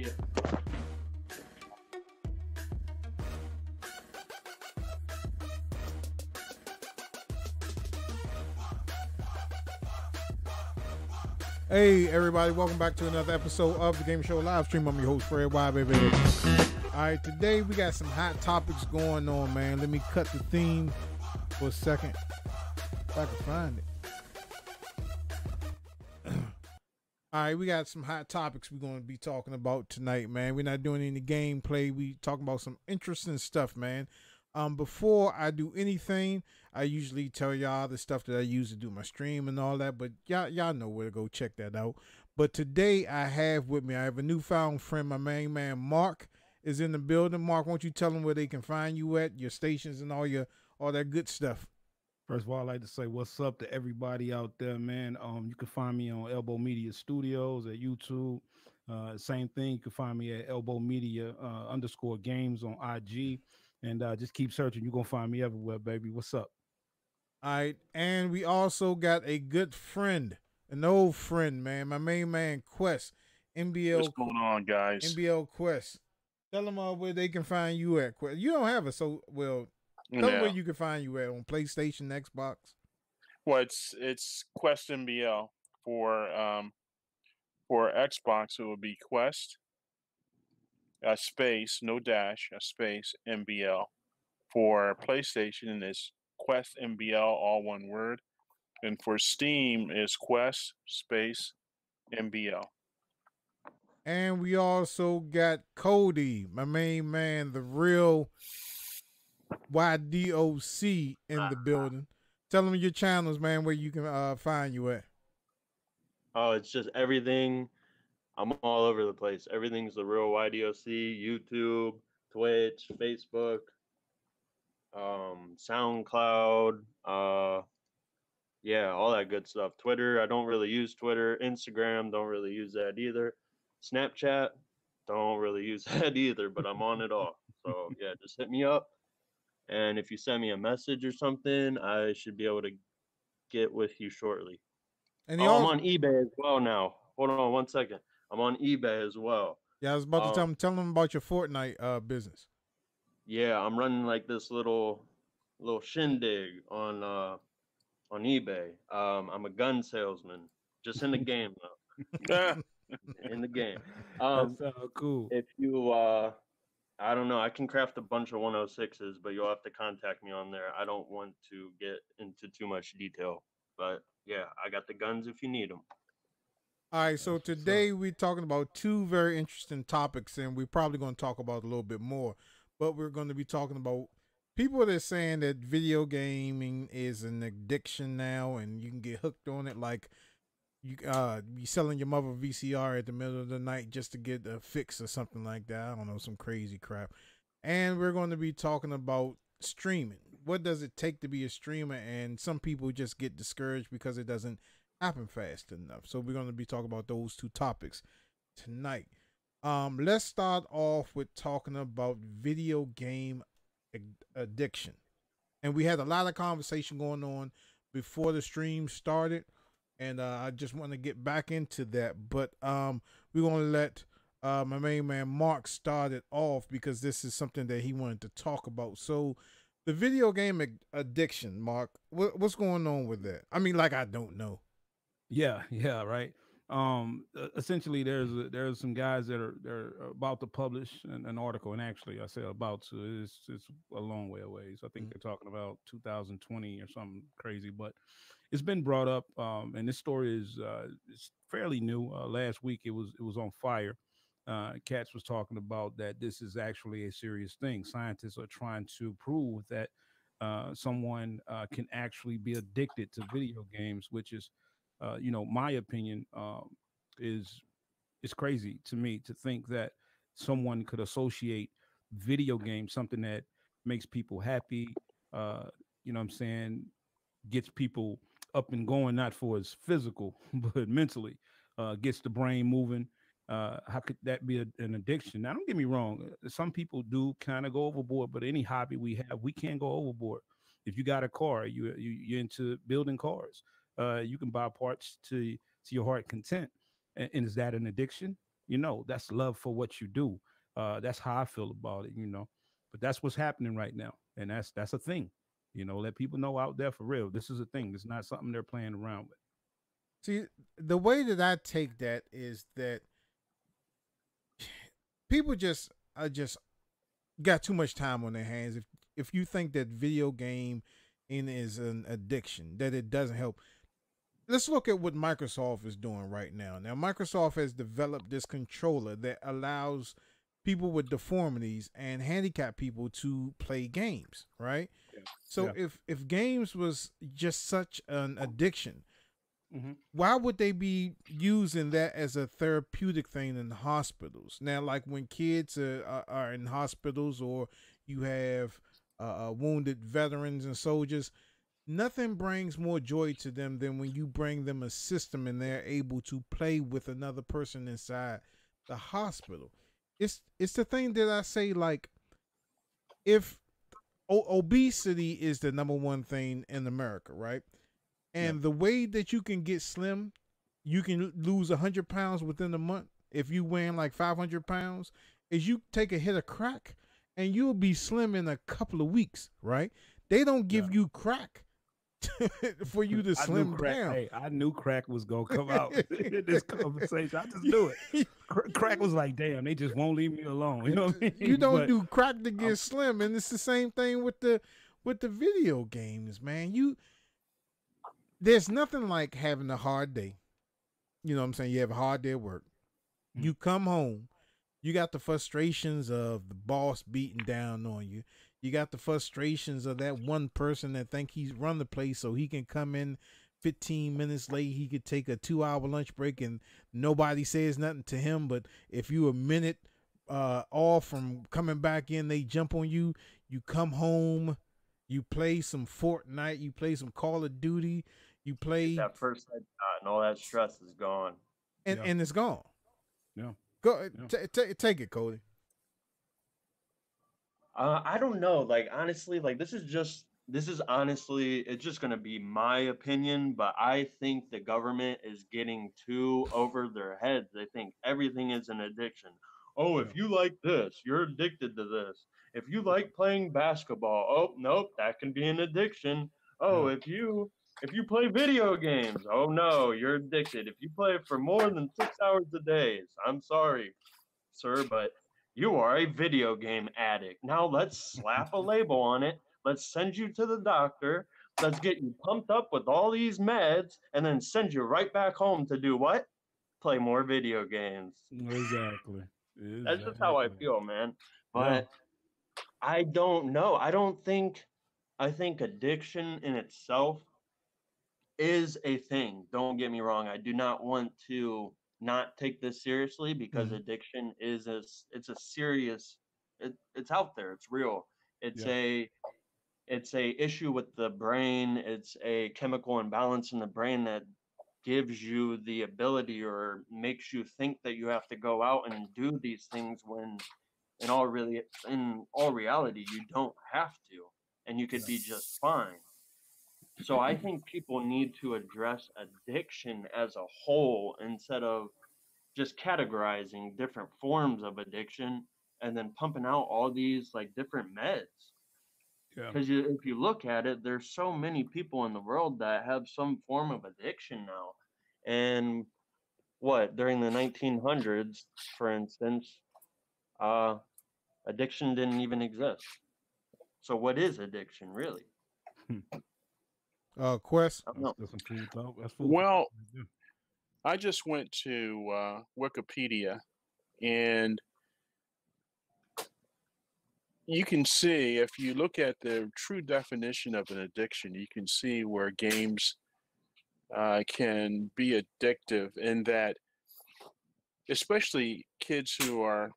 Yeah. Hey everybody, welcome back to another episode of the Game Show live stream. I'm your host Fred Y, baby. Alright, today we got some hot topics going on, man. Let me cut the theme for a second. If I can find it. Alright, we got some hot topics we're going to be talking about tonight, man. We're not doing any gameplay. We talking about some interesting stuff, man. Before I do anything, I usually tell y'all the stuff that I use to do my stream and all that, but y'all know where to go check that out. But today I have with me, I have a newfound friend, my main man Mark is in the building. Mark, won't you tell them where they can find you at, your stations and all that good stuff? First of all, I'd like to say what's up to everybody out there, man. You can find me on elbowMedia Studios at YouTube. Same thing, you can find me at elbowMedia _games on IG. And just keep searching. You're going to find me everywhere, baby. What's up? All right. And we also got a good friend, an old friend, man. My main man, Quest. NBL. What's going on, guys? NBL Quest. Tell them where they can find you at, Quest. You don't have it, so, well, tell them where you can find you at on PlayStation, Xbox. Well, it's Quest NBL. For Xbox, it would be Quest. A space, no dash, a space, NBL. For PlayStation, it's Quest NBL, all one word. And for Steam, is Quest space NBL. And we also got Cody, my main man, the real YDOC in the building. Tell them your channels, man, where you can find you at. Oh, it's just everything. I'm all over the place. Everything's the real YDOC, YouTube, Twitch, Facebook, SoundCloud, yeah, all that good stuff. Twitter, I don't really use Twitter. Instagram, don't really use that either. Snapchat, don't really use that either, but I'm on it all. So yeah, just hit me up. And if you send me a message or something, I should be able to get with you shortly. And I'm on eBay as well now. Hold on one second. I'm on eBay as well. Yeah, I was about to tell them about your Fortnite business. Yeah, I'm running like this little shindig on eBay. I'm a gun salesman, just in the game though. In the game. That's cool. If you I don't know, I can craft a bunch of 106s, but you'll have to contact me on there. I don't want to get into too much detail, but yeah, I got the guns if you need them. All right, so today we're talking about two very interesting topics, and we're probably going to talk about a little bit more, but we're going to be talking about people that are saying that video gaming is an addiction now, and you can get hooked on it like you selling your mother VCR at the middle of the night just to get a fix or something like that. I don't know, some crazy crap. And we're going to be talking about streaming. What does it take to be a streamer? And some people just get discouraged because it doesn't happen fast enough. So we're going to be talking about those two topics tonight. Let's start off with talking about video game addiction. And we had a lot of conversation going on before the stream started, and I just want to get back into that. But we're going to let my main man Mark start it off because this is something that he wanted to talk about. So the video game addiction, Mark, what's going on with that? I mean, like, I don't know. Yeah, right. Essentially, there's some guys that are about to publish an article, and actually, I say about to. It's a long way away. So I think they're talking about 2020 or something crazy, but it's been brought up, and this story is fairly new. Last week, it was on fire. Katz was talking about that this is actually a serious thing. Scientists are trying to prove that someone can actually be addicted to video games, which is my opinion is crazy to me to think that someone could associate video games, something that makes people happy, you know what I'm saying, gets people up and going, not for as physical, but mentally, gets the brain moving. How could that be an addiction? Now, don't get me wrong. Some people do kind of go overboard, but any hobby we have, we can't go overboard. If you got a car, you're into building cars. You can buy parts to your heart content. And is that an addiction? that's love for what you do. That's how I feel about it. But that's what's happening right now, and that's a thing. Let people know out there for real. This is a thing. It's not something they're playing around with. See, the way that I take that is that people just got too much time on their hands. If you think that video game is an addiction, that it doesn't help. Let's look at what Microsoft is doing right now. Now, Microsoft has developed this controller that allows people with deformities and handicapped people to play games, right? Yeah. So if games was just such an addiction, Mm-hmm. why would they be using that as a therapeutic thing in hospitals? Now, like when kids are in hospitals, or you have wounded veterans and soldiers, nothing brings more joy to them than when you bring them a system and they're able to play with another person inside the hospital. It's the thing that I say, like, if obesity is the number one thing in America, right? And the way that you can get slim, you can lose 100 pounds within a month if you weighing like 500 pounds, is you take a hit of crack and you'll be slim in a couple of weeks, right? They don't give you crack for you to slim down. Hey, I knew crack was gonna come out in this conversation. I just knew it. Crack was like, damn, they just won't leave me alone. You know what I mean? You don't do crack to get slim, and it's the same thing with the video games, man. There's nothing like having a hard day. You know what I'm saying? You have a hard day at work. You come home, you got the frustrations of the boss beating down on you. You got the frustrations of that one person that think he's run the place so he can come in 15 minutes late. He could take a 2-hour lunch break and nobody says nothing to him. But if you a minute off from coming back in, they jump on you. You come home, you play some Fortnite, you play some Call of Duty, you play that first headshot and all that stress is gone. And it's gone. Yeah. Go take it, Cody. I don't know. Like, honestly, like this is honestly, it's just gonna be my opinion, but I think the government is getting too over their heads. They think everything is an addiction. Oh, if you like this, you're addicted to this. If you like playing basketball, oh nope, that can be an addiction. Oh, if you play video games, oh no, you're addicted. If you play for more than 6 hours a day, I'm sorry, sir, but you are a video game addict. Now let's slap a label on it. Let's send you to the doctor. Let's get you pumped up with all these meds and then send you right back home to do what? Play more video games. Exactly. That's just how I feel, man. But I don't know. I think addiction in itself is a thing. Don't get me wrong. I do not want to not take this seriously because addiction is it's a serious it's out there. It's real. It's a issue with the brain. It's a chemical imbalance in the brain that gives you the ability or makes you think that you have to go out and do these things when in all reality you don't have to, and you could be just fine. So I think people need to address addiction as a whole instead of just categorizing different forms of addiction and then pumping out all these like different meds. Because if you look at it, there's so many people in the world that have some form of addiction now. And during the 1900s, for instance, addiction didn't even exist. So what is addiction really? Quest. I don't know. That's some food talk. That's food. Well, I just went to Wikipedia, and you can see, if you look at the true definition of an addiction, you can see where games can be addictive, in that especially kids who are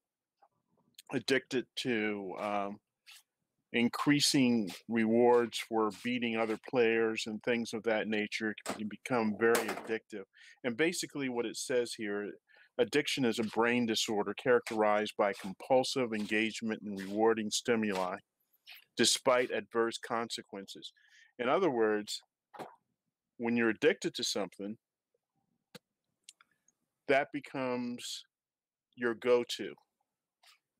addicted to increasing rewards for beating other players and things of that nature can become very addictive. And basically what it says here, addiction is a brain disorder characterized by compulsive engagement in rewarding stimuli despite adverse consequences. In other words, when you're addicted to something, that becomes your go-to,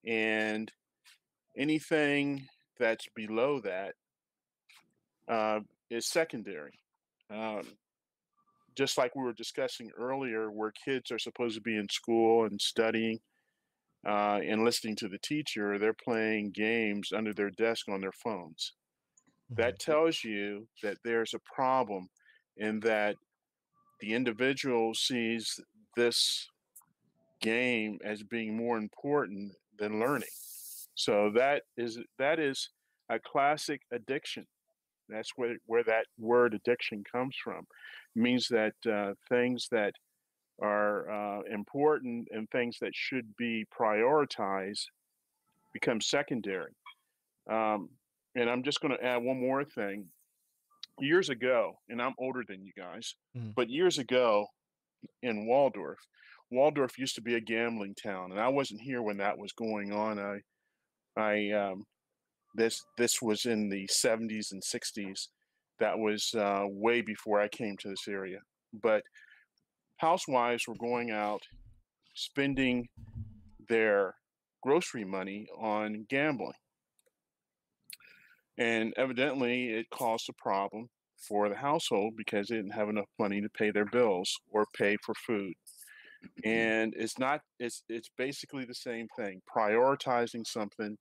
and anything that's below that is secondary. Um, just like we were discussing earlier, where kids are supposed to be in school and studying and listening to the teacher, they're playing games under their desk on their phones. That tells you that there's a problem, in that the individual sees this game as being more important than learning. So that is a classic addiction. That's where that word addiction comes from. It means that things that are important and things that should be prioritized become secondary. Um, and I'm just going to add one more thing. Years ago, and I'm older than you guys, but years ago in Waldorf used to be a gambling town, and I wasn't here when that was going on. This was in the 70s and 60s. That was way before I came to this area. But housewives were going out spending their grocery money on gambling. And evidently it caused a problem for the household because they didn't have enough money to pay their bills or pay for food. And it's basically the same thing, prioritizing something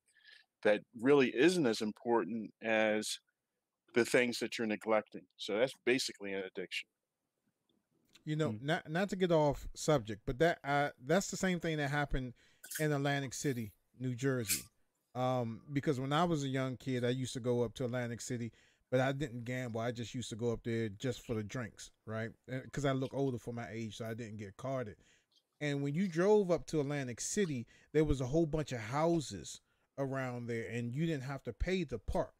that really isn't as important as the things that you're neglecting. So that's basically an addiction. You know, not to get off subject, but that's the same thing that happened in Atlantic City, New Jersey. Because when I was a young kid, I used to go up to Atlantic City, but I didn't gamble. I just used to go up there just for the drinks, right? Because I look older for my age, so I didn't get carded. And when you drove up to Atlantic City, there was a whole bunch of houses around there, and you didn't have to pay to park.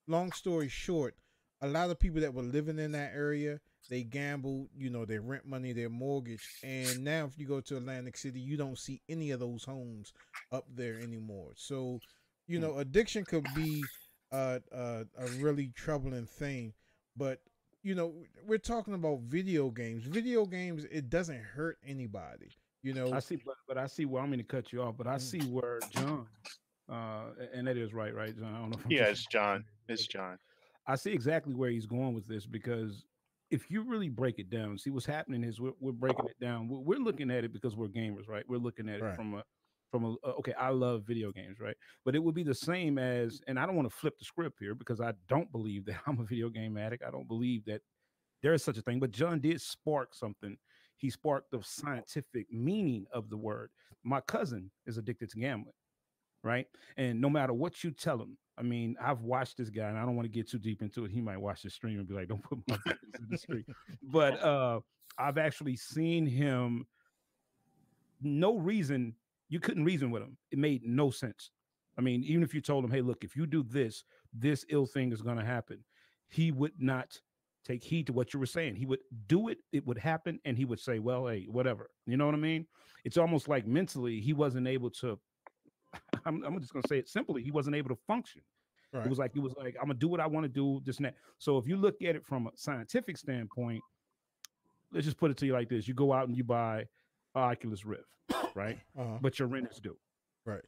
Long story short, a lot of people that were living in that area, they gambled, you know, their rent money, their mortgage. And now if you go to Atlantic City, you don't see any of those homes up there anymore. So, you know, addiction could be a really troubling thing. But, you know, we're talking about video games. Video games, it doesn't hurt anybody. You know, I see, but I see where I'm going to cut you off, but I see where John, and that is right, John. I don't know if I'm Yeah, just, it's John. It's John. I see exactly where he's going with this, because if you really break it down, see what's happening is we're breaking it down. We're looking at it because we're gamers, right? We're looking at it from a okay, I love video games, right? But it would be the same as, and I don't want to flip the script here because I don't believe that I'm a video game addict. I don't believe that there is such a thing. But John did spark something. He sparked the scientific meaning of the word. My cousin is addicted to gambling, right? And no matter what you tell him, I mean, I've watched this guy, and I don't want to get too deep into it. He might watch the stream and be like, "Don't put my business in the stream." But I've actually seen him. No reason, you couldn't reason with him. It made no sense. I mean, even if you told him, "Hey, look, if you do this, this ill thing is going to happen," he would not take heed to what you were saying. He would do it, it would happen, and he would say, "Well, hey, whatever." You know what I mean? It's almost like mentally he wasn't able to. I'm just going to say it simply. He wasn't able to function. Right. It was like, I'm going to do what I want to do, this and that. So if you look at it from a scientific standpoint, let's just put it to you like this. You go out and you buy an Oculus Rift, right? But your rent is due. Right.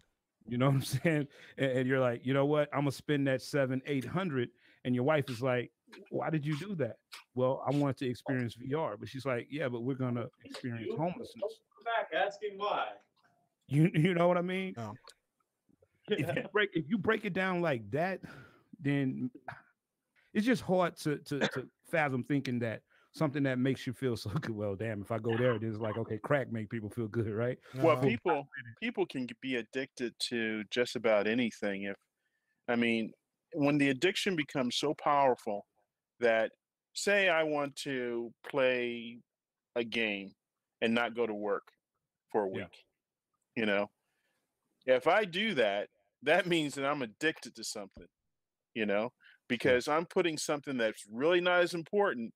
You know what I'm saying? And you're like, you know what? I'm going to spend that $700-800. And your wife is like, why did you do that? Well, I wanted to experience VR. But she's like, yeah, but we're going to experience homelessness. Come back asking why. You know what I mean? If you break it down like that, then it's just hard to fathom thinking that something that makes you feel so good. Well, damn, if I go there, it's like, okay, crack make people feel good, right? Well, people can be addicted to just about anything. When the addiction becomes so powerful that, say I want to play a game and not go to work for a week, you know, if I do that, that means that I'm addicted to something, you know, because I'm putting something that's really not as important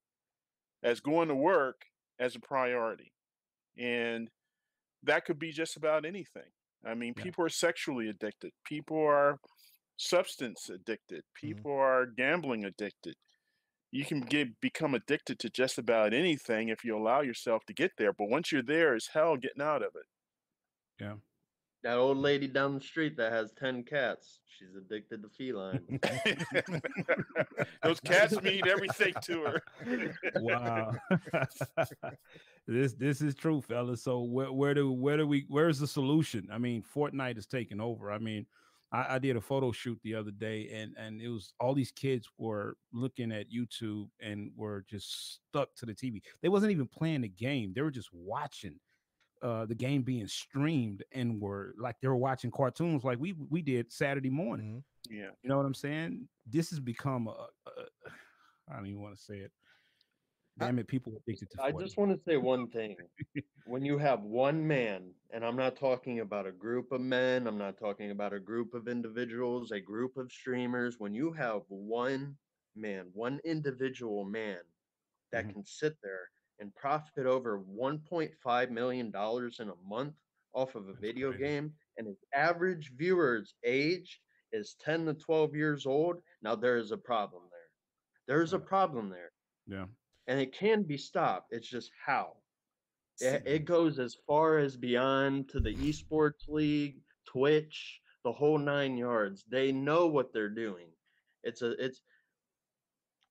as going to work as a priority. And that could be just about anything. I mean, people are sexually addicted. People are substance addicted. People are gambling addicted. You can become addicted to just about anything if you allow yourself to get there. But once you're there, it's hell getting out of it. Yeah. That old lady down the street that has 10 cats, she's addicted to feline. Those cats mean everything to her. Wow. This is true, fellas. So where's the solution? I mean, Fortnite is taking over. I mean, I did a photo shoot the other day, and it was all these kids were looking at YouTube and were just stuck to the TV. They wasn't even playing the game. They were just watching the game being streamed, and were like they were watching cartoons like we did Saturday morning. Mm-hmm. Yeah. You know what I'm saying? This has become I don't even want to say it. Damn it, people are addicted to I 40. just want to say one thing. When you have one man, and I'm not talking about a group of men, I'm not talking about a group of individuals, a group of streamers, when you have one man, one individual man that Mhm. can sit there and profit over $1.5 million in a month off of a That's video crazy. game, and his average viewer's age is 10 to 12 years old, now there is a problem there. There's a Right. problem there, Yeah. and it can be stopped. It's just how. See, It goes as far as beyond to the esports league, Twitch, the whole 9 yards. They know what they're doing. It's a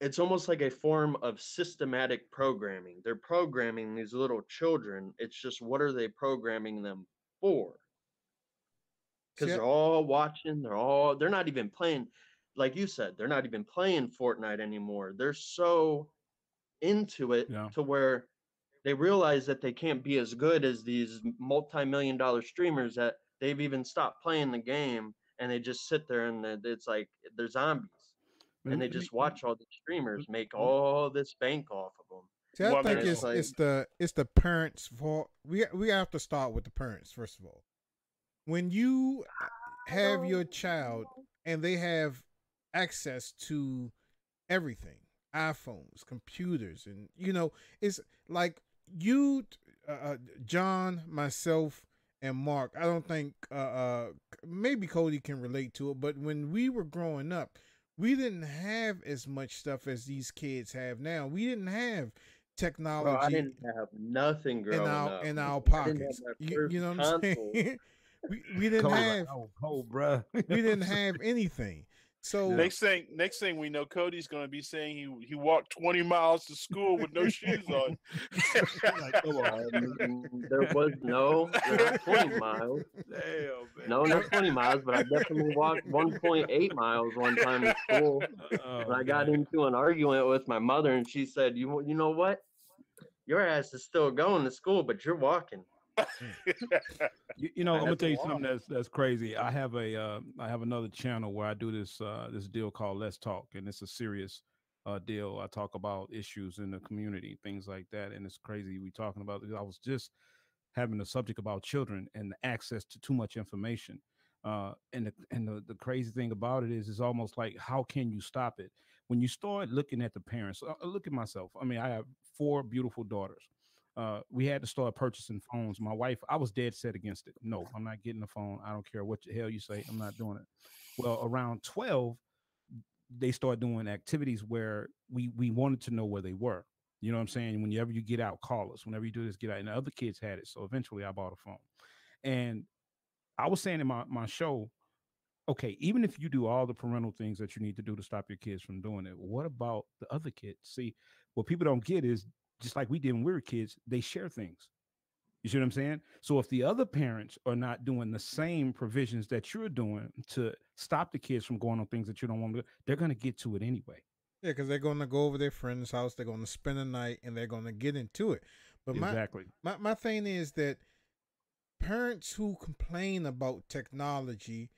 it's almost like a form of systematic programming. They're programming these little children. It's just what are they programming them for? Because see, they're all watching, they're not even playing, like you said, they're not even playing Fortnite anymore. They're so into it Yeah. to where they realize that they can't be as good as these multi-million dollar streamers that they've even stopped playing the game, and they just sit there and it's like they're zombies, and they Let me, just watch all the streamers make let me- all this bank off of them. see, I Well, And think it's it's like, it's the parents' fault. We have to start with the parents first of all. When you have your child and they have access to everything, iPhones, computers, and it's like you, John, myself, and Mark. I don't think maybe Cody can relate to it, but when we were growing up, we didn't have as much stuff as these kids have now. We didn't have bro, I technology didn't have nothing in growing up. our I didn't have pockets. that You first know what I'm console. saying? we didn't Cody like, have oh, cold, bruh. we didn't have anything. So Yeah. next thing we know, Cody's going to be saying he walked 20 miles to school with no shoes on. Like, come on. There was not 20 miles. Damn, man. No, not 20 miles, but I definitely walked 1.8 miles one time to school. Oh, And I got man. into an argument with my mother, and she said, you know what? Your ass is still going to school, but you're walking." You know, I'm gonna That's tell you wild. something that's crazy. I have another channel where I do this deal called Let's Talk, and it's a serious deal. I talk about issues in the community, things like that, and it's crazy. We talking about. I was just having a subject about children and the access to too much information. And the crazy thing about it is, it's almost like, how can you stop it when you start looking at the parents? Look at myself. I mean, I have 4 beautiful daughters. We had to start purchasing phones. My wife, I was dead set against it. No, I'm not getting a phone. I don't care what the hell you say. I'm not doing it. Well, around 12, they start doing activities where we wanted to know where they were. You know what I'm saying? Whenever you get out, call us. Whenever you do this, get out. And the other kids had it. So eventually I bought a phone. And I was saying in my show, okay, even if you do all the parental things that you need to do to stop your kids from doing it, what about the other kids? See, what people don't get is, just like we did when we were kids, they share things. You see what I'm saying? So if the other parents are not doing the same provisions that you're doing to stop the kids from going on things that you don't want to do, they're going to get to it anyway. yeah, because they're going to go over their friend's house, they're going to spend a night, and they're going to get into it. But Exactly. my thing is that parents who complain about technology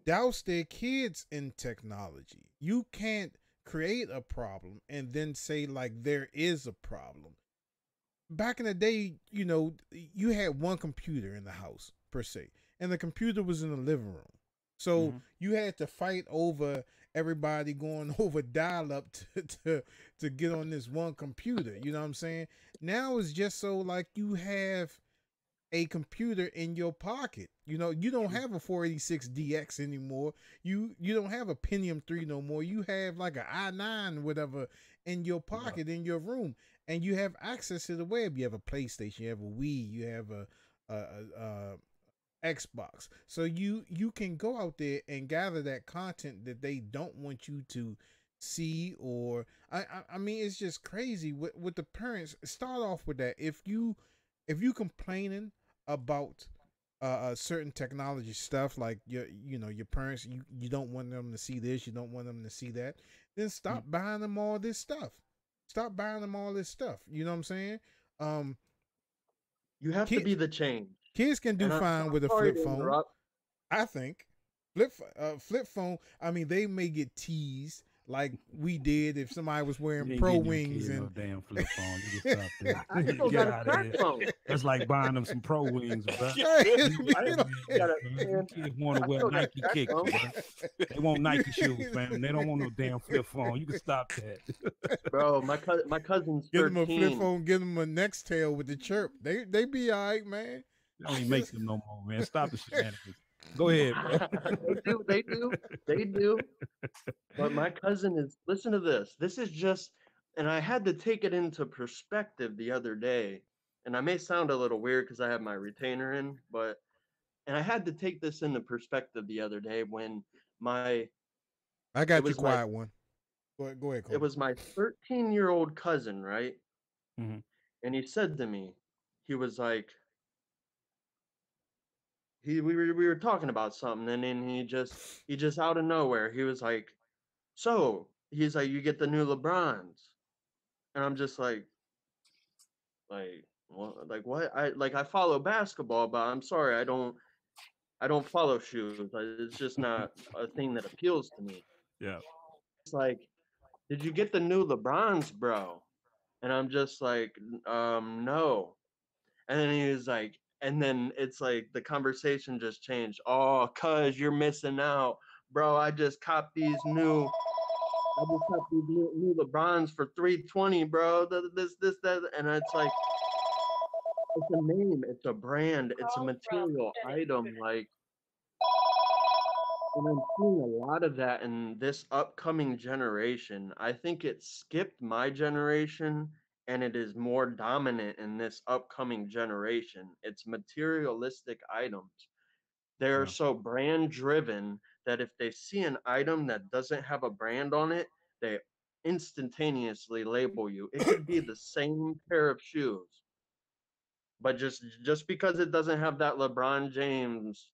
douse their kids in technology. You can't create a problem and then say like there is a problem. Back in the day, you had one computer in the house per se, and the computer was in the living room. So you had to fight over everybody going over dial up to get on this one computer. You know what I'm saying? Now it's just so like you have a computer in your pocket. You don't have a 486DX anymore. You don't have a Pentium 3 no more. You have like an i9 whatever in your pocket in your room, and you have access to the web. You have a PlayStation, you have a Wii, you have Xbox. So you can go out there and gather that content that they don't want you to see, or I mean, it's just crazy with the parents. Start off with that. If you complaining about certain technology stuff, like your parents, you don't want them to see this, you don't want them to see that, then stop buying them all this stuff. Stop buying them all this stuff. You know what I'm saying? You have to be the change. Kids can do fine with a flip phone. Interrupt. I think flip phone. I mean, they may get teased like we did if somebody was wearing Pro Wings and no damn flip phone. You can stop that. I still Get got out a of here. phone. That's like buying them some Pro Wings, bro. you know, Kids want to wear Nike kicks, bro. They want Nike shoes, man. They don't want no damn flip phone. You can stop that, Bro, my cousin's 13. give them a flip phone, give them a Nextel with the chirp. They be all right, man. They don't even make them no more, man. Stop the shenanigans. Go ahead, bro. They do. But my cousin is, listen to this. This is just, and I had to take it into perspective the other day. And I may sound a little weird because I have my retainer in, and I had to take this into perspective the other day when I got you, quiet one. Go ahead, Cole. It was my 13-year-old cousin, right? Mm-hmm. And he said to me, he was like, we were talking about something, and then he just out of nowhere, he was like, so he's like, you get the new LeBrons. And I'm just like what? Like what? I follow basketball, but I'm sorry, I don't follow shoes. It's just not a thing that appeals to me. Yeah. It's like, did you get the new LeBrons, bro? And I'm just like, no. And then he was like, and then it's like the conversation just changed. Oh, cuz you're missing out, bro. I just copped these new LeBrons for $320, bro. This, that, and it's like, it's a name, it's a brand, it's a material item. Like, and I'm seeing a lot of that in this upcoming generation. I think it skipped my generation, and it is more dominant in this upcoming generation. It's materialistic items. They're so brand driven that if they see an item that doesn't have a brand on it, they instantaneously label you. It could be the same pair of shoes, but just because it doesn't have that LeBron James,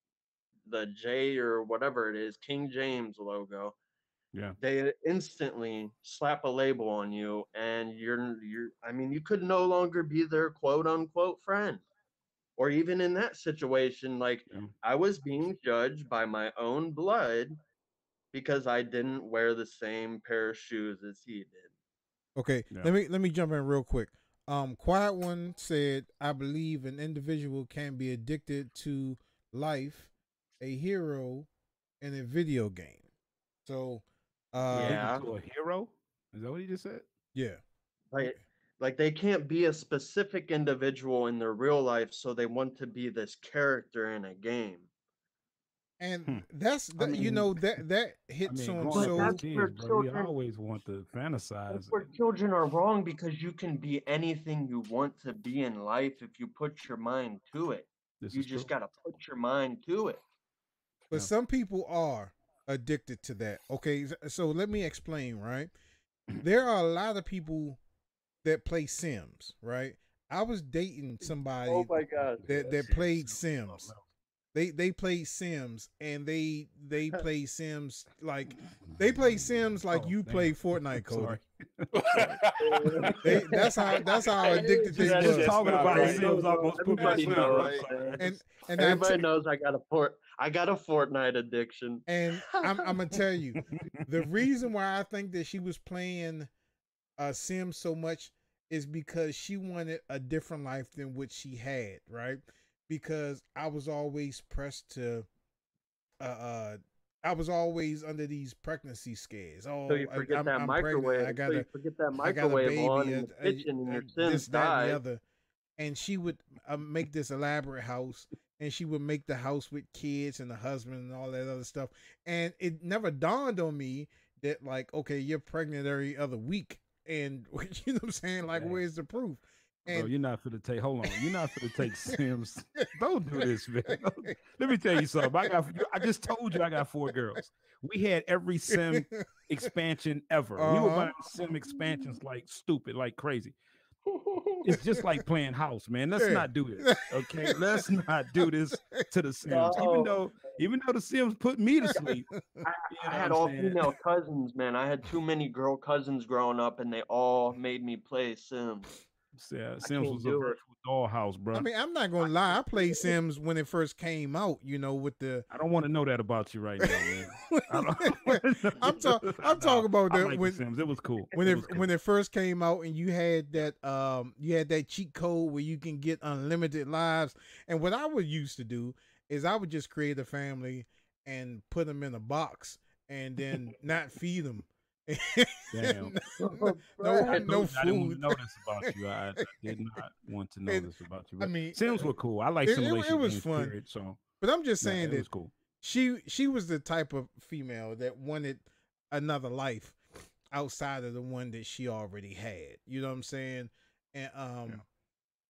the J or whatever it is, King James logo, they instantly slap a label on you, and you're I mean, you could no longer be their quote unquote friend. Or even in that situation, like, I was being judged by my own blood because I didn't wear the same pair of shoes as he did. Okay, let me jump in real quick. Quiet One said, I believe an individual can be addicted to life, a hero, in a video game. So, to a hero? Is that what he just said? Yeah. Like they can't be a specific individual in their real life, so they want to be this character in a game. And that's that, that hits on so. That's where children, we always want to fantasize. That's where children are wrong, because you can be anything you want to be in life if you put your mind to it. You just got to put your mind to it. But some people are addicted to that. Okay, so let me explain. Right, there are a lot of people that play Sims. Right, I was dating somebody. Oh my God. that played Sims. They play Sims, and they play Sims like you play Fortnite, Cody. That's how addicted they were. Talking about Sims almost put my knows, and everybody knows I got a Fortnite addiction. And I'm gonna tell you, the reason why I think that she was playing Sims so much is because she wanted a different life than what she had, right? Because I was always pressed to, I was always under these pregnancy scares. Oh, so you forget that microwave. Forget that microwave on in the kitchen, and your Sims that, and the other. And she would make this elaborate house, and she would make the house with kids and the husband and all that other stuff. And it never dawned on me that, like, okay, you're pregnant every other week, and you know what I'm saying? Like, where's the proof? Bro, And you're not for to take. Hold on, you're not for to take Sims. Don't do this, man. Let me tell you something. I just told you I got 4 girls. We had every Sim expansion ever. We were buying Sim expansions like stupid, like crazy. It's just like playing house, man. Let's not do this. Okay, let's not do this to the Sims. No. Even though the Sims put me to sleep. I had all female cousins, man. I had too many girl cousins growing up, and they all made me play Sims. Sims was a virtual dollhouse, bro. I mean, I'm not gonna lie. I played Sims when it first came out. You know, with the. I don't want to know that about you right now, man. I'm talking about that like when Sims. It was cool. When it first came out, and you had that cheat code where you can get unlimited lives. And what I would used to do is I would just create a family and put them in a box and then not feed them. Damn. No food. I didn't want to know this about you. I did not want to know this about you. But I mean, Sims were cool. I like simulation. It was games, fun. Period, so, but I'm just saying it that was cool. She was the type of female that wanted another life outside of the one that she already had. You know what I'm saying? And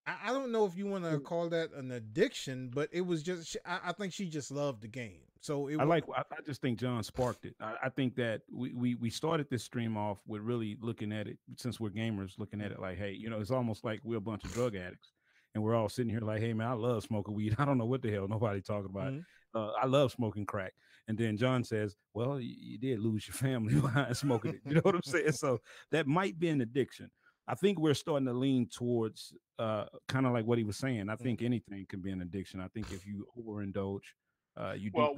I don't know if you want to call that an addiction, but it was just I think she just loved the game. So I just think John sparked it. I think that we started this stream off with really looking at it, since we're gamers, looking at it like, hey, you know, it's almost like we're a bunch of drug addicts, and we're all sitting here like, hey man, I love smoking weed. I don't know what the hell nobody talking about. I love smoking crack. And then John says, well, you did lose your family behind smoking it. You know what I'm saying? So that might be an addiction. I think we're starting to lean towards kind of like what he was saying. I think anything can be an addiction. I think if you overindulge, you do. Well,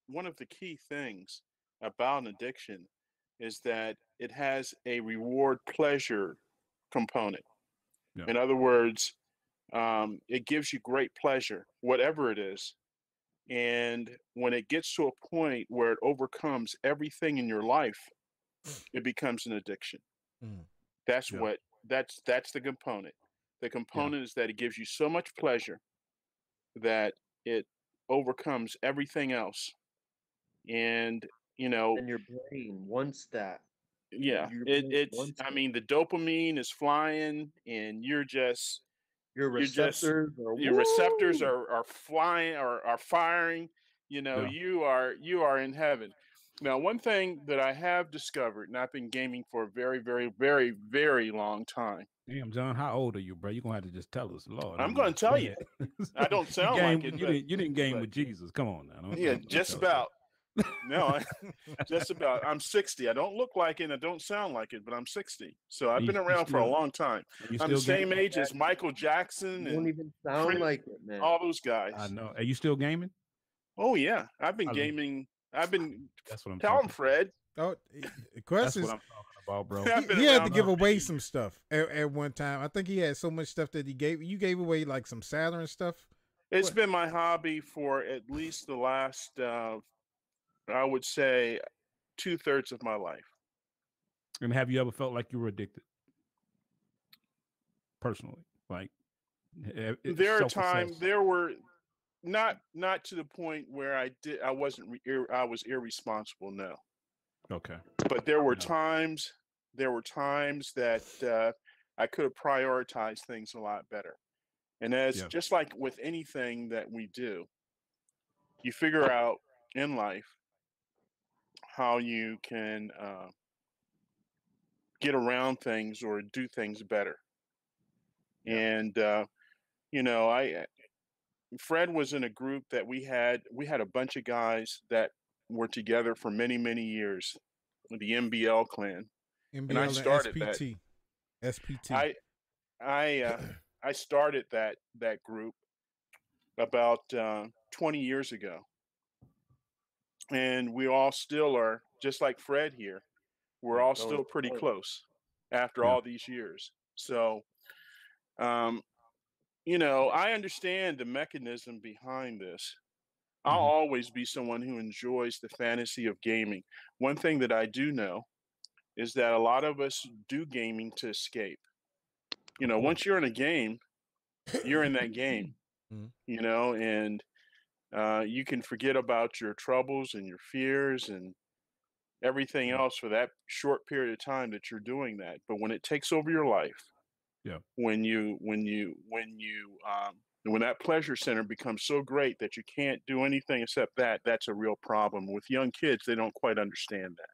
one of the key things about an addiction is that it has a reward pleasure component. Yeah. In other words, it gives you great pleasure, whatever it is. And when it gets to a point where it overcomes everything in your life, it becomes an addiction. That's that's the component. The component is that it gives you so much pleasure that it overcomes everything else. And and your brain wants that. Yeah, I mean, the dopamine is flying, and your receptors are flying, are firing. You are in heaven. Now, one thing that I have discovered, and I've been gaming for a very, very, very, very long time. Damn, John, how old are you, bro? You're gonna have to just tell us, Lord. I'm going to tell you. I don't sound like it. You didn't game with Jesus. Come on now. Just about. No, just about. I'm 60. I don't look like it, and I don't sound like it, but I'm 60. So I've been around for a long time. I'm the same age as Michael Jackson. You don't even sound like it, man. All those guys. I know. Are you still gaming? Oh yeah, I've been gaming. That's what I'm telling Fred. Oh, that's what I'm talking about, bro. He had to give away some stuff at one time. I think he had so much stuff that you gave away like some Saturn stuff. It's been my hobby for at least the last, I would say, 2/3 of my life. And have you ever felt like you were addicted? Personally, like there are times there were not to the point where I was irresponsible. No. Okay. But there were times that I could have prioritized things a lot better. And just like with anything that we do, you figure out in life how you can get around things or do things better. And Fred was in a group that we had a bunch of guys that were together for many, many years, the MBL clan. MBL and I started SPT. that. SPT. I started that group about 20 years ago. And we all still are, just like Fred here, we're all still pretty close after all these years. So, I understand the mechanism behind this. I'll always be someone who enjoys the fantasy of gaming. One thing that I do know is that a lot of us do gaming to escape. Once you're in a game, you're in that game, and you can forget about your troubles and your fears and everything else for that short period of time that you're doing that. But when it takes over your life Yeah. When that pleasure center becomes so great that you can't do anything except that, that's a real problem. With young kids, they don't quite understand that.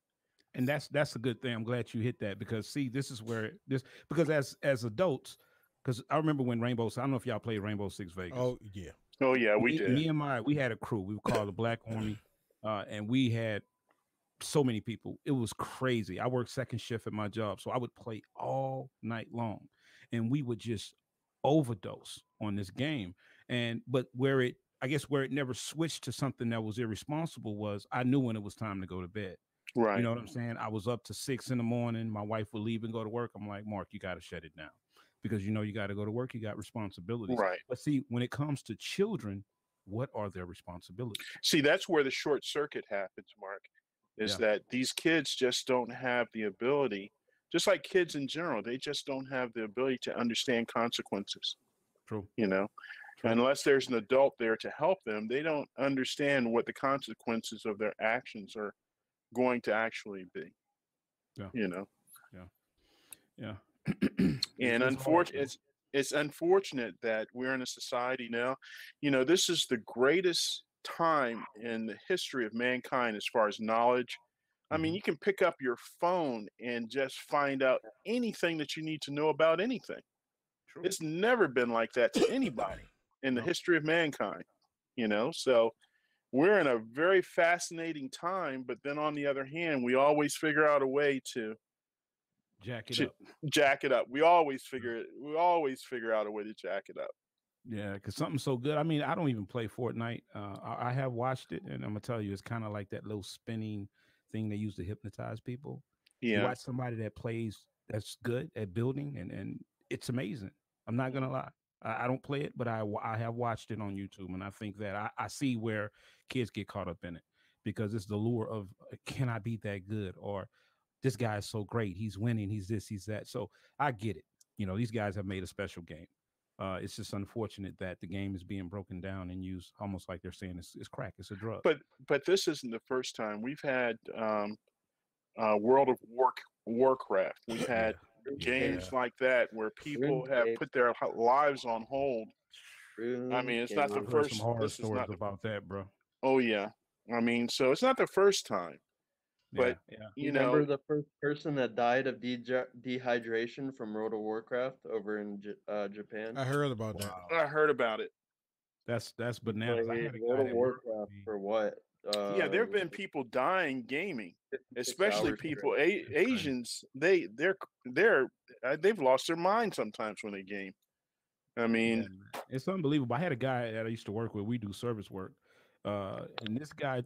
And that's a good thing. I'm glad you hit that, because see, this is where this, because as adults, because I remember when I don't know if y'all played Rainbow Six Vegas. Oh yeah. Oh yeah, we did. We had a crew. We were called the Black Army, and we had so many people. It was crazy. I worked second shift at my job, so I would play all night long, and we would just overdose on this game. But I guess where it never switched to something that was irresponsible was I knew when it was time to go to bed. Right. You know what I'm saying? I was up to 6 in the morning. My wife would leave and go to work. I'm like, Mark, you got to shut it down, because you got to go to work. You got responsibilities. Right. But see, when it comes to children, what are their responsibilities? See, that's where the short circuit happens, Mark, is that these kids just don't have the ability, just like kids in general, they just don't have the ability to understand consequences. True. True. Unless there's an adult there to help them, they don't understand what the consequences of their actions are going to actually be. Yeah. Yeah. And it's unfortunate that we're in a society now. This is the greatest time in the history of mankind as far as knowledge. I mean, you can pick up your phone and just find out anything that you need to know about anything. True. It's never been like that to anybody in the history of mankind, so we're in a very fascinating time. But then on the other hand, we always figure out a way to jack it up. We always figure out a way to jack it up. Yeah, because something's so good. I mean, I don't even play Fortnite. I have watched it, and I'm gonna tell you, it's kind of like that little spinning thing they use to hypnotize people. Yeah. You watch somebody that plays that's good at building, and it's amazing. I'm not gonna lie. I don't play it, but I have watched it on YouTube, and I think that I see where kids get caught up in it, because it's the lure of, can I be that good, or this guy is so great, he's winning, he's this, he's that. So I get it. These guys have made a special game. It's just unfortunate that the game is being broken down and used almost like they're saying it's crack, it's a drug. But this isn't the first time. We've had World of Warcraft. We've had games like that where people have put their lives on hold. I mean, it's not the first. Some horror stories about that, bro. Oh yeah, I mean, so it's not the first time. But you remember the first person that died of dehydration from World of Warcraft over in Japan? I heard about that. I heard about it. That's bananas. I had a World of Warcraft for what? Yeah, there have been people dying gaming, especially people Asians. They've lost their mind sometimes when they game. I mean, it's unbelievable. I had a guy that I used to work with. We do service work, and this guy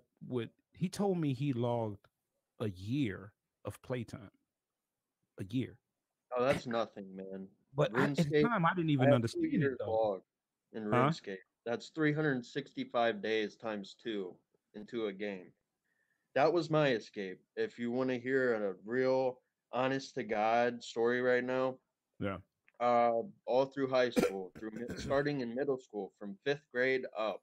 he told me he logged a year of playtime. A year. Oh, that's nothing, man. But at the time, I didn't even understand it though. In RuneScape, that's 365 days times 2 into a game. That was my escape. If you want to hear a real, honest to God story right now, all through high school, starting in middle school, from 5th grade up.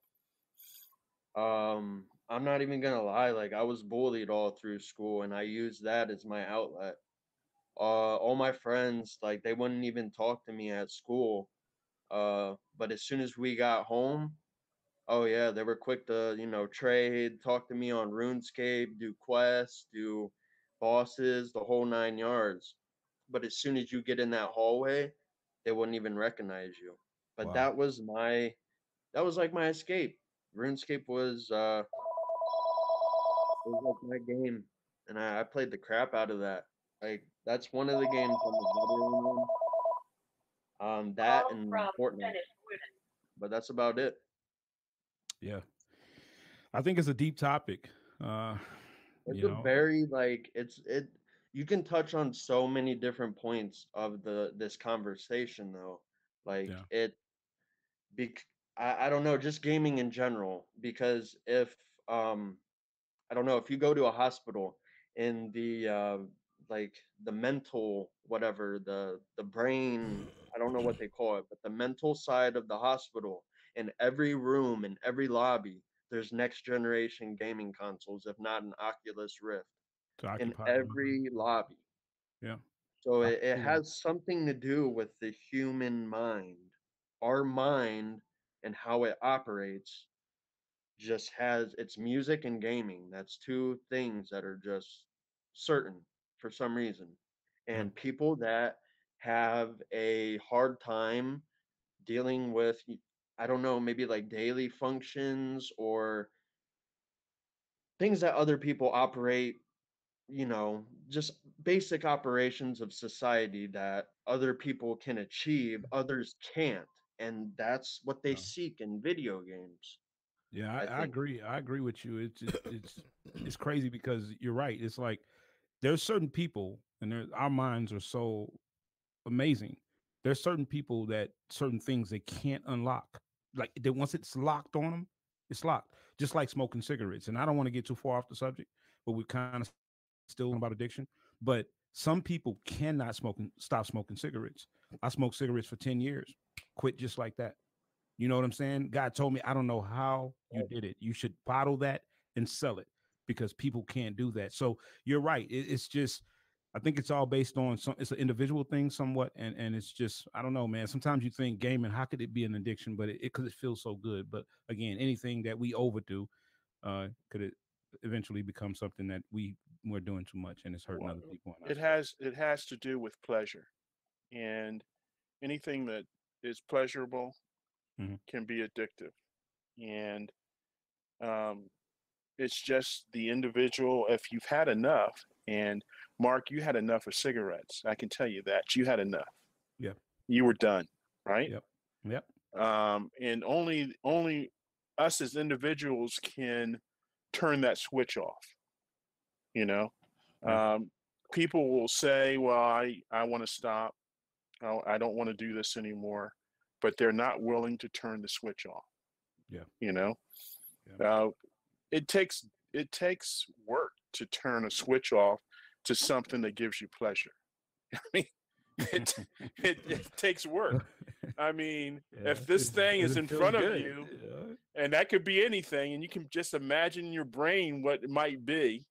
I'm not even gonna lie, like I was bullied all through school, and I used that as my outlet. All my friends, like they wouldn't even talk to me at school. But as soon as we got home, oh yeah, they were quick to, trade, talk to me on RuneScape, do quests, do bosses, the whole 9 yards. But as soon as you get in that hallway, they wouldn't even recognize you. But that was like my escape. RuneScape was like my game, and I played the crap out of that. Like that's one of the games I'm a veteran in. That and Fortnite, but that's about it. Yeah, I think it's a deep topic. It's a very you can touch on so many different points of this conversation though. Like I don't know, just gaming in general. Because if I don't know, if you go to a hospital and the mental whatever, the brain, I don't know what they call it, but the mental side of the hospital, in every room, in every lobby, there's next generation gaming consoles, if not an Oculus Rift. In every lobby. Yeah. So I it see that. has something to do with the human mind. Our mind and how it operates just has it's music and gaming. That's two things that are just certain for some reason. Yeah. And people that have a hard time dealing with, I don't know, maybe like daily functions or things that other people operate, just basic operations of society that other people can achieve, others can't. And that's what they Yeah. seek in video games, Yeah, I I think. agree. I agree with you. It's crazy because you're right. It's like there's certain people, and our minds are so amazing. There's certain people that certain things they can't unlock. Like that once it's locked on them, it's locked. Just like smoking cigarettes. And I don't want to get too far off the subject, but we kind of still about addiction. But some people cannot stop smoking cigarettes. I smoked cigarettes for 10 years, quit just like that. You know what I'm saying? God told me, I don't know how you did it. You should bottle that and sell it because people can't do that. So you're right. It's just, I think it's all based on it's an individual thing somewhat. And it's just, I don't know, man. Sometimes you think gaming, how could it be an addiction? But because it feels so good. But again, anything that we overdo, could it eventually become something that we're doing too much and it's hurting Well, other people and it ourselves. has to do with pleasure, and anything that is pleasurable Hmm. can be addictive. And um, it's just the individual. If you've had enough, and Mark, you had enough of cigarettes. I can tell you that you had enough. Yeah. You were done, right? Yep. Yep. And only us as individuals can turn that switch off. You know, Yeah. um, people will say, "Well, I want to stop. I don't want to do this anymore," but they're not willing to turn the switch off. Yeah. You know, Yeah. uh, it takes work to turn a switch off to something that gives you pleasure. I mean, it it takes work. I mean, Yeah, if this thing is it in feels front of good. you, Yeah, and that could be anything, and you can just imagine in your brain what it might be.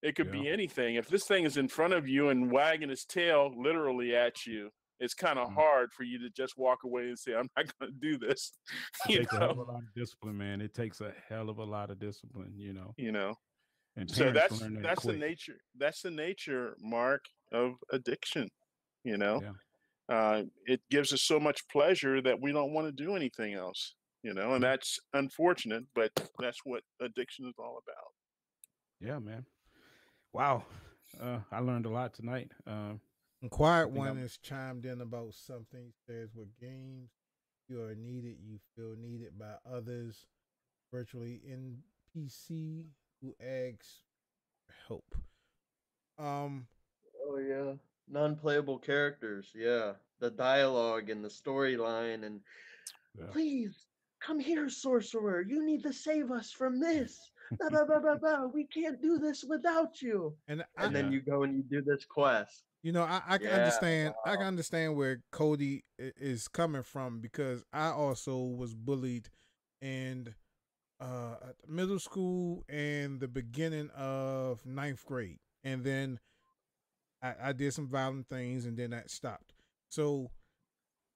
It could yeah, be anything. If this thing is in front of you and wagging its tail literally at you, it's kind of mm. hard for you to just walk away and say, "I'm not going to do this." It you takes a hell of know, a lot of discipline, man. It takes a hell of a lot of discipline, you know. and So parents that's learn that that's the quick. nature. That's the nature, Mark, of addiction. You know, Yeah, it gives us so much pleasure that we don't want to do anything else. And yeah, that's unfortunate, but that's what addiction is all about. yeah, man. Wow, I learned a lot tonight. And I Quiet think One I'm. has chimed in about something. He says, with games, you are needed, you feel needed by others, virtually NPC who asks for help. Um, Oh yeah. Non-playable characters, yeah. The dialogue and the storyline and Yeah. please come here, sorcerer. You need to save us from this. Blah, blah, blah, blah, blah. We can't do this without you. and I, And then Yeah. you go and you do this quest. I can Yeah, understand. I can wow. understand where Cody is coming from because I also was bullied, and at middle school and the beginning of ninth grade, and then I did some violent things, and then that stopped. So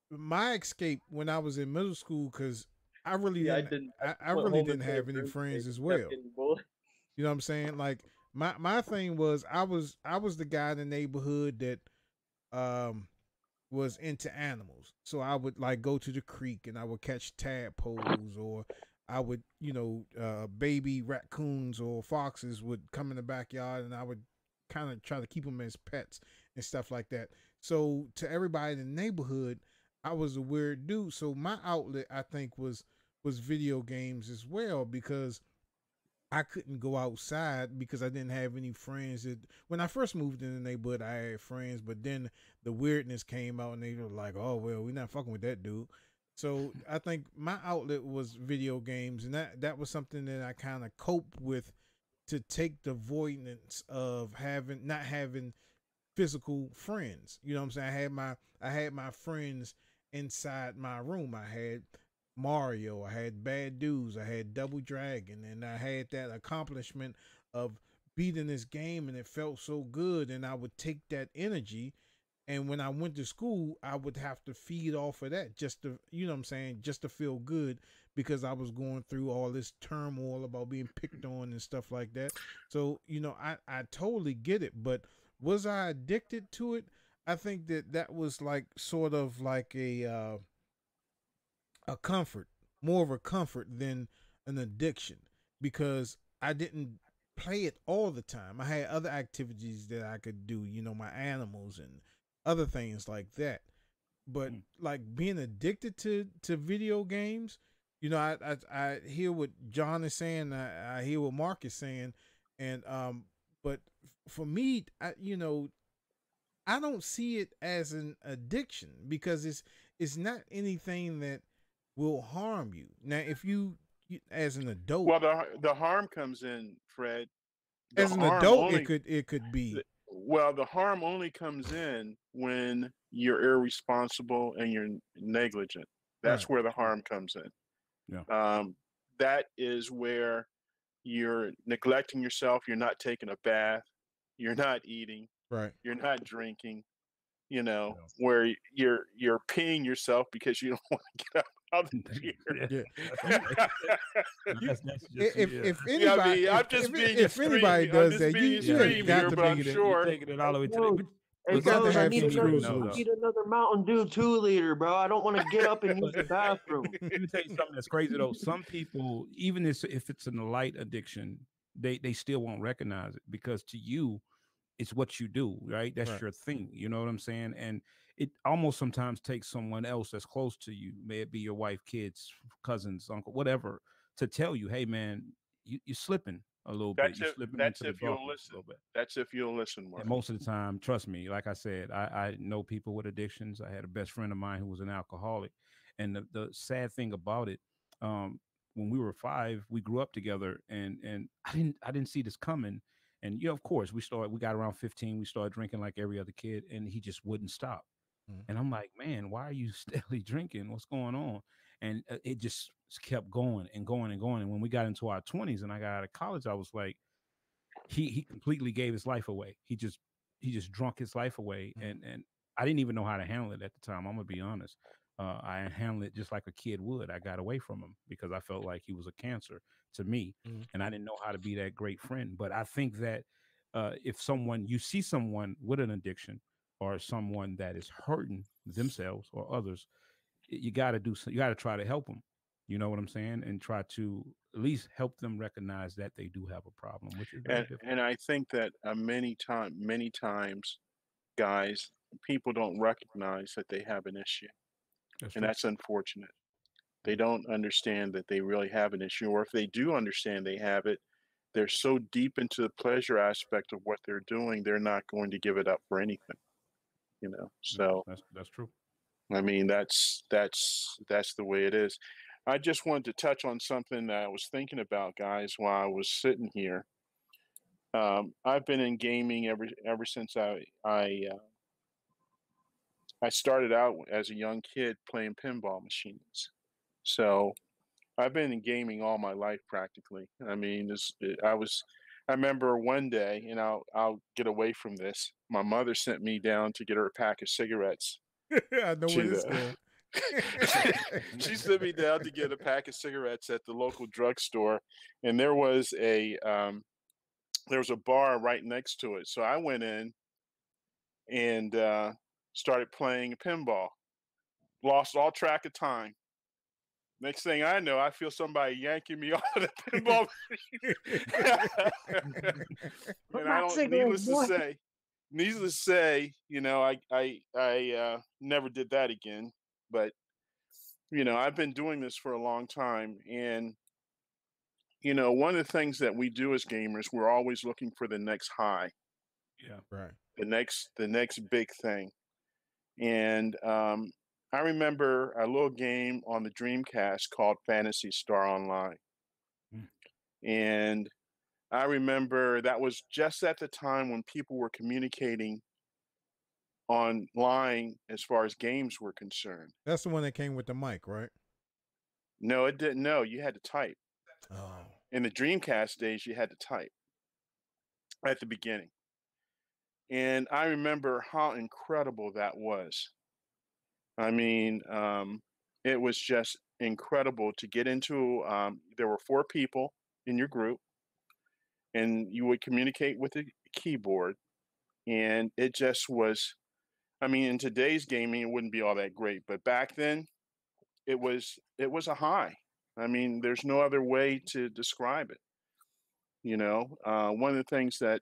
my escape when I was in middle school, because I really See, didn't, I I went really home and didn't played have any friends RuneScape as and kept well. getting bullied. You know what I'm saying? Like my thing was I was the guy in the neighborhood that um was into animals. So I would like go to the creek and I would catch tadpoles, or I would, baby raccoons or foxes would come in the backyard and I would kind of try to keep them as pets and stuff like that. So to everybody in the neighborhood, I was a weird dude. So my outlet, I think, was video games as well, because I couldn't go outside because I didn't have any friends. When I first moved in the neighborhood, I had friends, but then the weirdness came out and they were like, "Oh well, we're not fucking with that dude." So I think my outlet was video games, and that was something that I kind of coped with to take the voidness of having not having physical friends. You know what I'm saying? I had my friends inside my room. I had Mario, I had Bad Dudes, I had Double Dragon, and I had that accomplishment of beating this game, and it felt so good. And I would take that energy And when I went to school, I would have to feed off of that just to, you know what I'm saying, just to feel good because I was going through all this turmoil about being picked on and stuff like that. So, you know, I totally get it. But was I addicted to it? I think that was like sort of like a comfort, more of a comfort than an addiction because I didn't play it all the time. I had other activities that I could do, you know, my animals and other things like that. But like being addicted to video games, you know, I hear what John is saying, I hear what Mark is saying, and but for me, you know, I don't see it as an addiction because it's not anything that will harm you. Now, if as an adult, Well, the harm comes in, Fred. The as an harm adult, only it could be well, the harm only comes in when you're irresponsible and you're negligent. That's right, where the harm comes in. Yeah. That is where you're neglecting yourself. You're not taking a bath. You're not eating. right. You're not drinking. You know, Yeah. where you're peeing yourself because you don't want to get out of the chair. That's just If Yeah, I anybody, mean, I'm just being if anybody extreme. I'm does just that, being you have extreme got here, to but I'm be you're sure. taking it all the way to Bro, the. hey, You got to bros, I have need some another, screws no, I though. loose. need another Mountain Dew 2-liter, bro. I don't want to get up and use the bathroom. Let me tell you something that's crazy though. Some people, even if it's a light addiction, they still won't recognize it because to you, it's what you do, right? That's Right. your thing. You know what I'm saying? And it almost sometimes takes someone else that's close to you, may it be your wife, kids, cousins, uncle, whatever, to tell you, hey man, you're slipping a little bit. You're slipping That's into the if you'll darkness a listen. little bit. That's if you'll listen, And Mark. most of the time, trust me, like I said, I know people with addictions. I had a best friend of mine who was an alcoholic. And the sad thing about it, when we were 5, we grew up together and I didn't see this coming. And yeah, of course, we got around 15, we started drinking like every other kid, and he just wouldn't stop. Mhm. And I'm like, man, why are you steadily drinking? What's going on? And it just kept going and going and going. And when we got into our 20s and I got out of college, I was like, he completely gave his life away. He just drunk his life away, and I didn't even know how to handle it at the time. I'm gonna be honest. I handled it just like a kid would. I got away from him because I felt like he was a cancer to me, Mhm. and I didn't know how to be that great friend. But I think that if you see someone with an addiction or someone that is hurting themselves or others, you got to you got to try to help them. You know what I'm saying? And try to at least help them recognize that they do have a problem, which is very difficult. And I think that many times, guys, people don't recognize that they have an issue, That's and true. that's unfortunate. They don't understand that they really have an issue, or if they do understand they have it, they're so deep into the pleasure aspect of what they're doing, they're not going to give it up for anything. You know, Yeah, so that's true. I mean, that's the way it is. I just wanted to touch on something that I was thinking about, guys, while I was sitting here. I've been in gaming ever since I started out as a young kid playing pinball machines. So I've been in gaming all my life practically. I mean, I remember one day, and I'll get away from this. My mother sent me down to get her a pack of cigarettes I know where to this the going. she sent me down to get a pack of cigarettes at the local drugstore, and there was a bar right next to it. So I went in and started playing pinball. Lost all track of time. Next thing I know, I feel somebody yanking me off of the pinball machine. Put And I my don't. cigarette, boy. Needless to say, I never did that again. But I've been doing this for a long time, and one of the things that we do as gamers, we're always looking for the next high, Yeah. Right. the next big thing. And I remember a little game on the Dreamcast called Fantasy Star Online, Mm. and I remember that was just at the time when people were communicating online as far as games were concerned. That's the one that came with the mic, right? No, it didn't. No, you had to type. Oh. In the Dreamcast days, you had to type at the beginning. And I remember how incredible that was. I mean, it was just incredible to get into. There were 4 people in your group, and you would communicate with the keyboard, and it just was. I mean, in today's gaming, it wouldn't be all that great, but back then, it was a high. I mean, there's no other way to describe it. One of the things that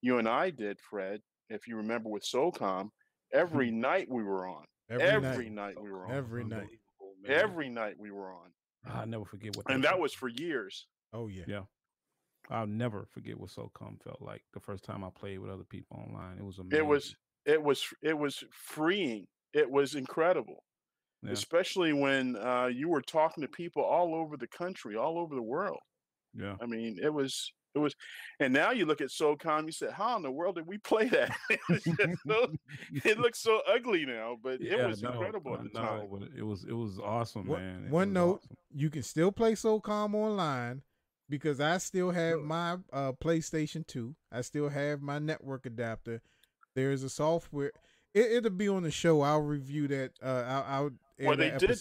you and I did, Fred, if you remember with SOCOM, every night we were on. Every night we were on. Every night. Man. Every night we were on. I'll never forget what And that was for years. Oh yeah. Yeah. I'll never forget what SOCOM felt like the first time I played with other people online. It was amazing. It was freeing. It was incredible. Yeah. Especially when you were talking to people all over the country, all over the world. Yeah. I mean, it was, and now you look at SOCOM, you said, how in the world did we play that? It looks so ugly now, but it was incredible at the time. But it was awesome, man. One note, you can still play SOCOM online because I still have my PlayStation 2. I still have my network adapter. There's a software. It'll be on the show. I'll review that. I'll Well, they did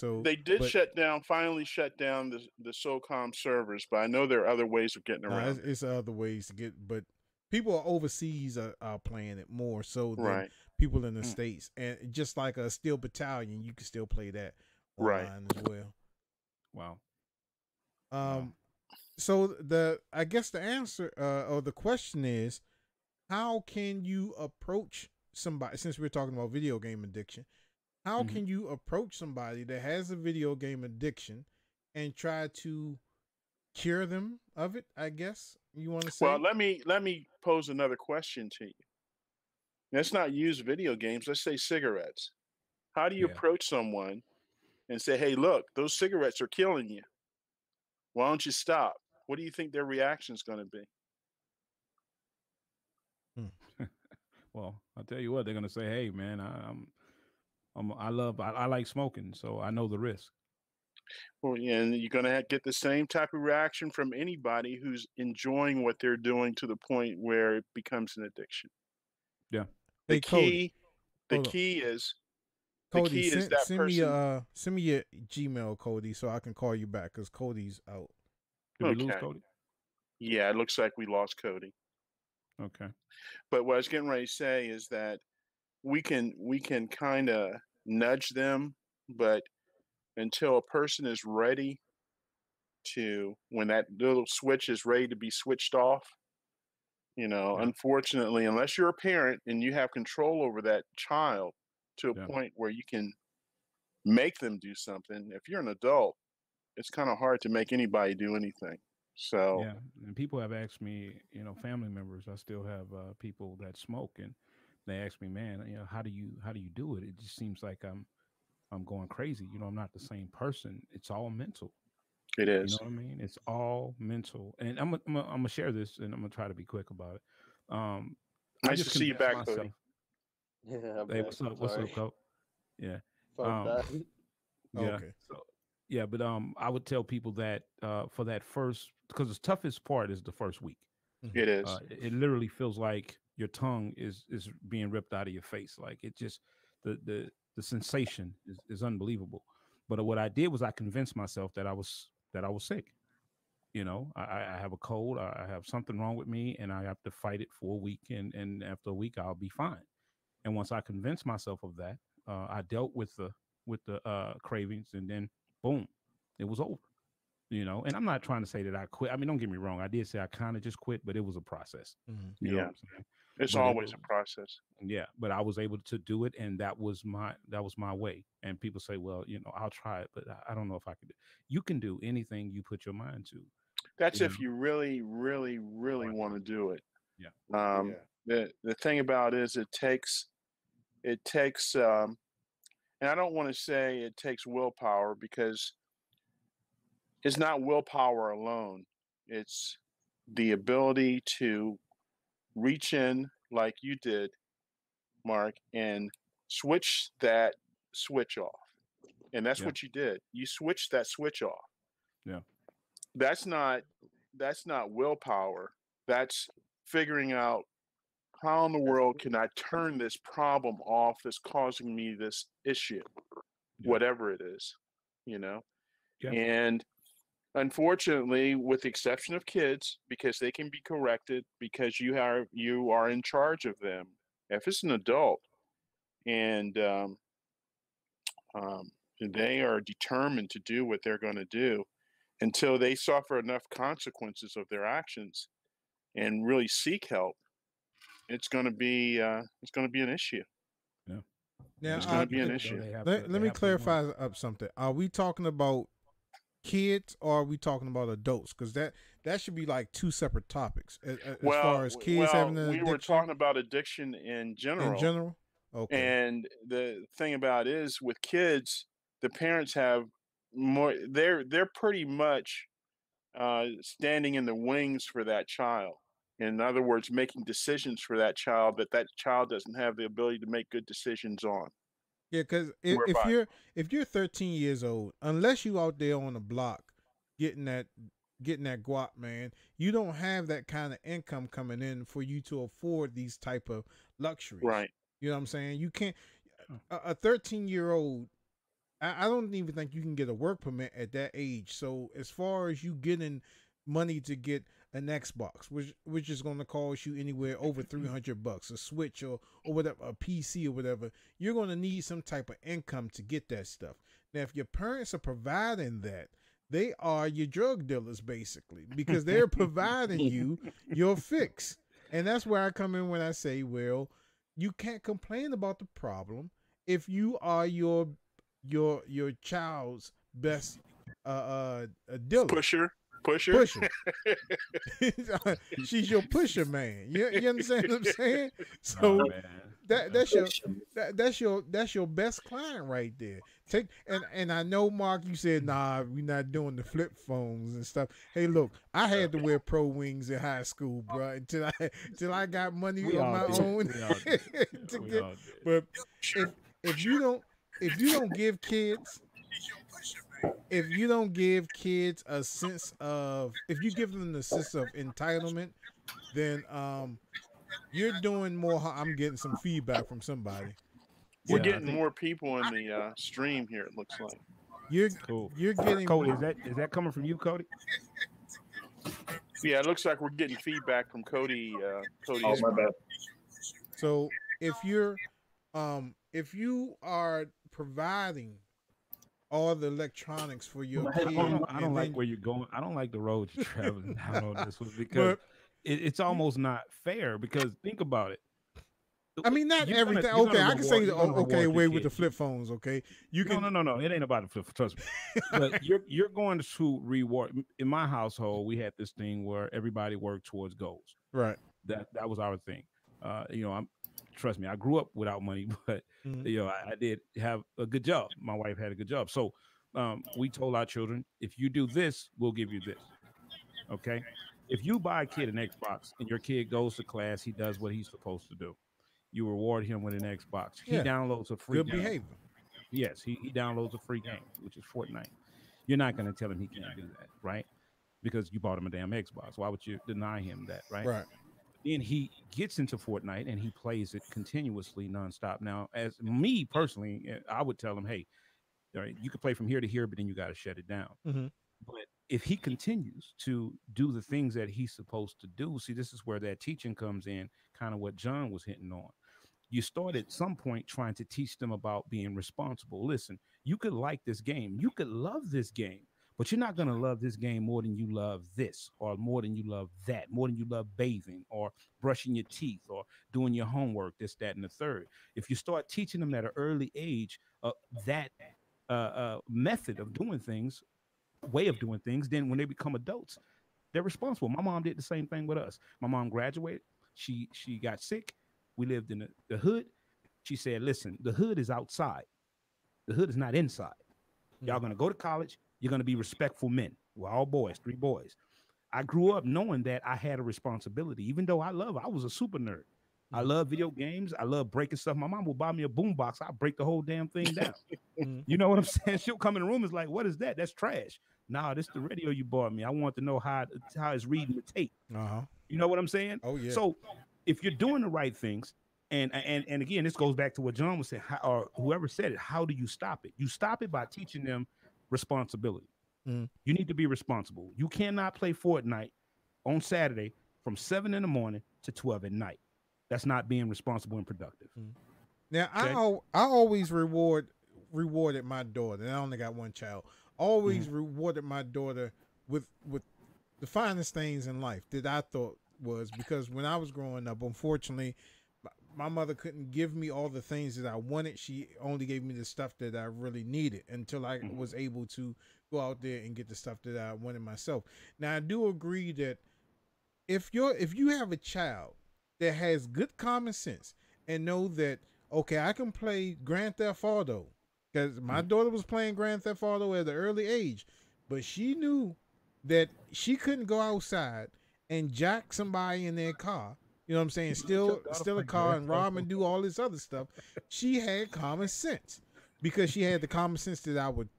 finally shut down the SOCOM servers, but I know there are other ways of getting around. It's other ways to get, but people overseas are playing it more so than right. people in the States. And just like a Steel Battalion, you can still play that online as well. Wow. So I guess the answer or the question is, how can you approach somebody, since we're talking about video game addiction, how can you approach somebody that has a video game addiction and try to cure them of it, I guess you want to say? Well, let me pose another question to you. Let's not use video games. Let's say cigarettes. How do you approach someone and say, hey, look, those cigarettes are killing you. Why don't you stop? What do you think their reaction is going to be? Well, I'll tell you what, they're going to say, hey, man, I like smoking, so I know the risk. Well, and you're going to get the same type of reaction from anybody who's enjoying what they're doing to the point where it becomes an addiction. Yeah. The key is Cody, that person. Send me your Gmail, Cody, so I can call you back because Cody's out. Did we lose Cody? Yeah, it looks like we lost Cody. Okay. But what I was getting ready to say is that we can kind of nudge them, but until a person is ready to, when that little switch is ready to be switched off, unfortunately, unless you're a parent and you have control over that child to a point where you can make them do something, if you're an adult, it's kind of hard to make anybody do anything. So yeah, and people have asked me, family members, I still have people that smoke, and they ask me, man, how do you do it? It just seems like I'm going crazy. I'm not the same person. It's all mental. It is. You know what I mean? It's all mental. And I'm gonna share this, and I'm gonna try to be quick about it. Nice to see you back, Cody. Yeah. Hey, what's up? What's up, Cody? Yeah. That. Yeah. Okay. So, yeah, but I would tell people that for that first, because the toughest part is the first week. It is. It literally feels like your tongue is being ripped out of your face. Like it just the sensation is unbelievable. But what I did was I convinced myself that I was sick. I have a cold. I have something wrong with me, and I have to fight it for a week. And after a week, I'll be fine. And once I convinced myself of that, I dealt with the cravings, and then boom, it was over. And I'm not trying to say that I quit. I mean, don't get me wrong. I did say I kind of just quit, but it was a process. You know what I'm saying? It's always a process. Yeah, but I was able to do it, and that was my way. And people say, well, I'll try it, but I don't know if I can do it. You can do anything you put your mind to. That's if you really, really, really want to do it. Yeah. The thing about it is it takes, and I don't want to say it takes willpower, because it's not willpower alone. It's the ability to reach in like you did, Mark, and switch that switch off. And that's what you did. You switched that switch off. Yeah. That's not willpower. That's figuring out how in the world can I turn this problem off that's causing me this issue, whatever it is, you know? Yeah. And unfortunately, with the exception of kids, because they can be corrected because you are in charge of them. If it's an adult and they are determined to do what they're going to do until they suffer enough consequences of their actions and really seek help, it's going to be an issue. Yeah. Now, It's going to be an issue. let me clarify up something. Are we talking about kids or are we talking about adults? Because that should be like two separate topics. As far as kids having an addiction, we were talking about addiction in general. In general, okay. And the thing about it is, with kids, the parents have more. They're pretty much standing in the wings for that child. In other words, making decisions for that child that child doesn't have the ability to make good decisions on. Yeah, because if you're 13 years old, unless you out there on the block getting that guap, man, you don't have that kind of income coming in for you to afford these type of luxuries. Right. You know what I'm saying? You can't. A 13-year-old, I don't even think you can get a work permit at that age. So as far as you getting money to get an Xbox, which is going to cost you anywhere over $300, a Switch or whatever, a PC or whatever, you're going to need some type of income to get that stuff. Now, if your parents are providing that, they are your drug dealers basically, because they're providing you your fix. And that's where I come in when I say, well, you can't complain about the problem if you are your child's best dealer. Pusher. She's your pusher, man. You understand what I'm saying? So that's your best client right there. And I know, Mark, you said, nah, we're not doing the flip phones and stuff. Hey, look, I had to wear Pro Wings in high school, bro, until I got money on my own to get. But if you don't give kids a sense of, if you give them the sense of entitlement, then you're doing more. I'm getting some feedback from somebody. We're getting more people in the stream here, it looks like. You're getting Cody, is that coming from you, Cody? Yeah, it looks like we're getting feedback from Cody. Cody. Oh, my bad. So if you are providing all the electronics for your kid, I don't like where you're going. I don't like the road you're traveling down on this one, because it's almost not fair. Because think about it. I mean, not everything. Okay, I can say, okay, away with the flip phones. Okay, you can. No. It ain't about the flip. Trust me. But you're going to reward. In my household, we had this thing where everybody worked towards goals. Right. That was our thing. Trust me, I grew up without money, but I did have a good job. My wife had a good job, so we told our children, if you do this, we'll give you this. Okay. If you buy a kid an Xbox and your kid goes to class, he does what he's supposed to do. You reward him with an Xbox. He downloads a free game. Good behavior. Yes, he downloads a free game, which is Fortnite. You're not going to tell him he can't do that, right? Because you bought him a damn Xbox. Why would you deny him that, right? Right. Then he gets into Fortnite and he plays it continuously, nonstop. Now, as me personally, I would tell him, hey, all right, you can play from here to here, but then you got to shut it down. Mm-hmm. But if he continues to do the things that he's supposed to do, see, this is where that teaching comes in, kind of what John was hitting on. You start at some point trying to teach them about being responsible. Listen, you could like this game. You could love this game, but you're not going to love this game more than you love this, or more than you love that, more than you love bathing or brushing your teeth or doing your homework, this, that, and the third. If you start teaching them at an early age that method of doing things, way of doing things, then when they become adults, they're responsible. My mom did the same thing with us. My mom graduated. She got sick. We lived in the hood. She said, listen, the hood is outside. The hood is not inside. Y'all going to go to college. You're going to be respectful men. We're all boys, 3 boys. I grew up knowing that I had a responsibility, even though I was a super nerd. I love video games. I love breaking stuff. My mom will buy me a boombox. I'll break the whole damn thing down. You know what I'm saying? She'll come in the room. It's like, what is that? That's trash. Nah, this is the radio you bought me. I want to know how it's reading the tape. Uh-huh. You know what I'm saying? Oh, yeah. So if you're doing the right things, and again, this goes back to what John was saying, or whoever said it. How do you stop it? You stop it by teaching them responsibility. You need to be responsible. You cannot play Fortnite on Saturday from 7 in the morning to 12 at night. That's not being responsible and productive. Now, Okay? I always rewarded my daughter, and I only got one child. Always rewarded my daughter with the finest things in life that I thought was, because when I was growing up, unfortunately, my mother couldn't give me all the things that I wanted. She only gave me the stuff that I really needed until I was able to go out there and get the stuff that I wanted myself. Now, I do agree that if you have a child that has good common sense and know that, okay, I can play Grand Theft Auto, because my daughter was playing Grand Theft Auto at an early age, but she knew that she couldn't go outside and jack somebody in their car. You know what I'm saying? Steal a car and rob and do all this other stuff. She had common sense because she had the common sense that I would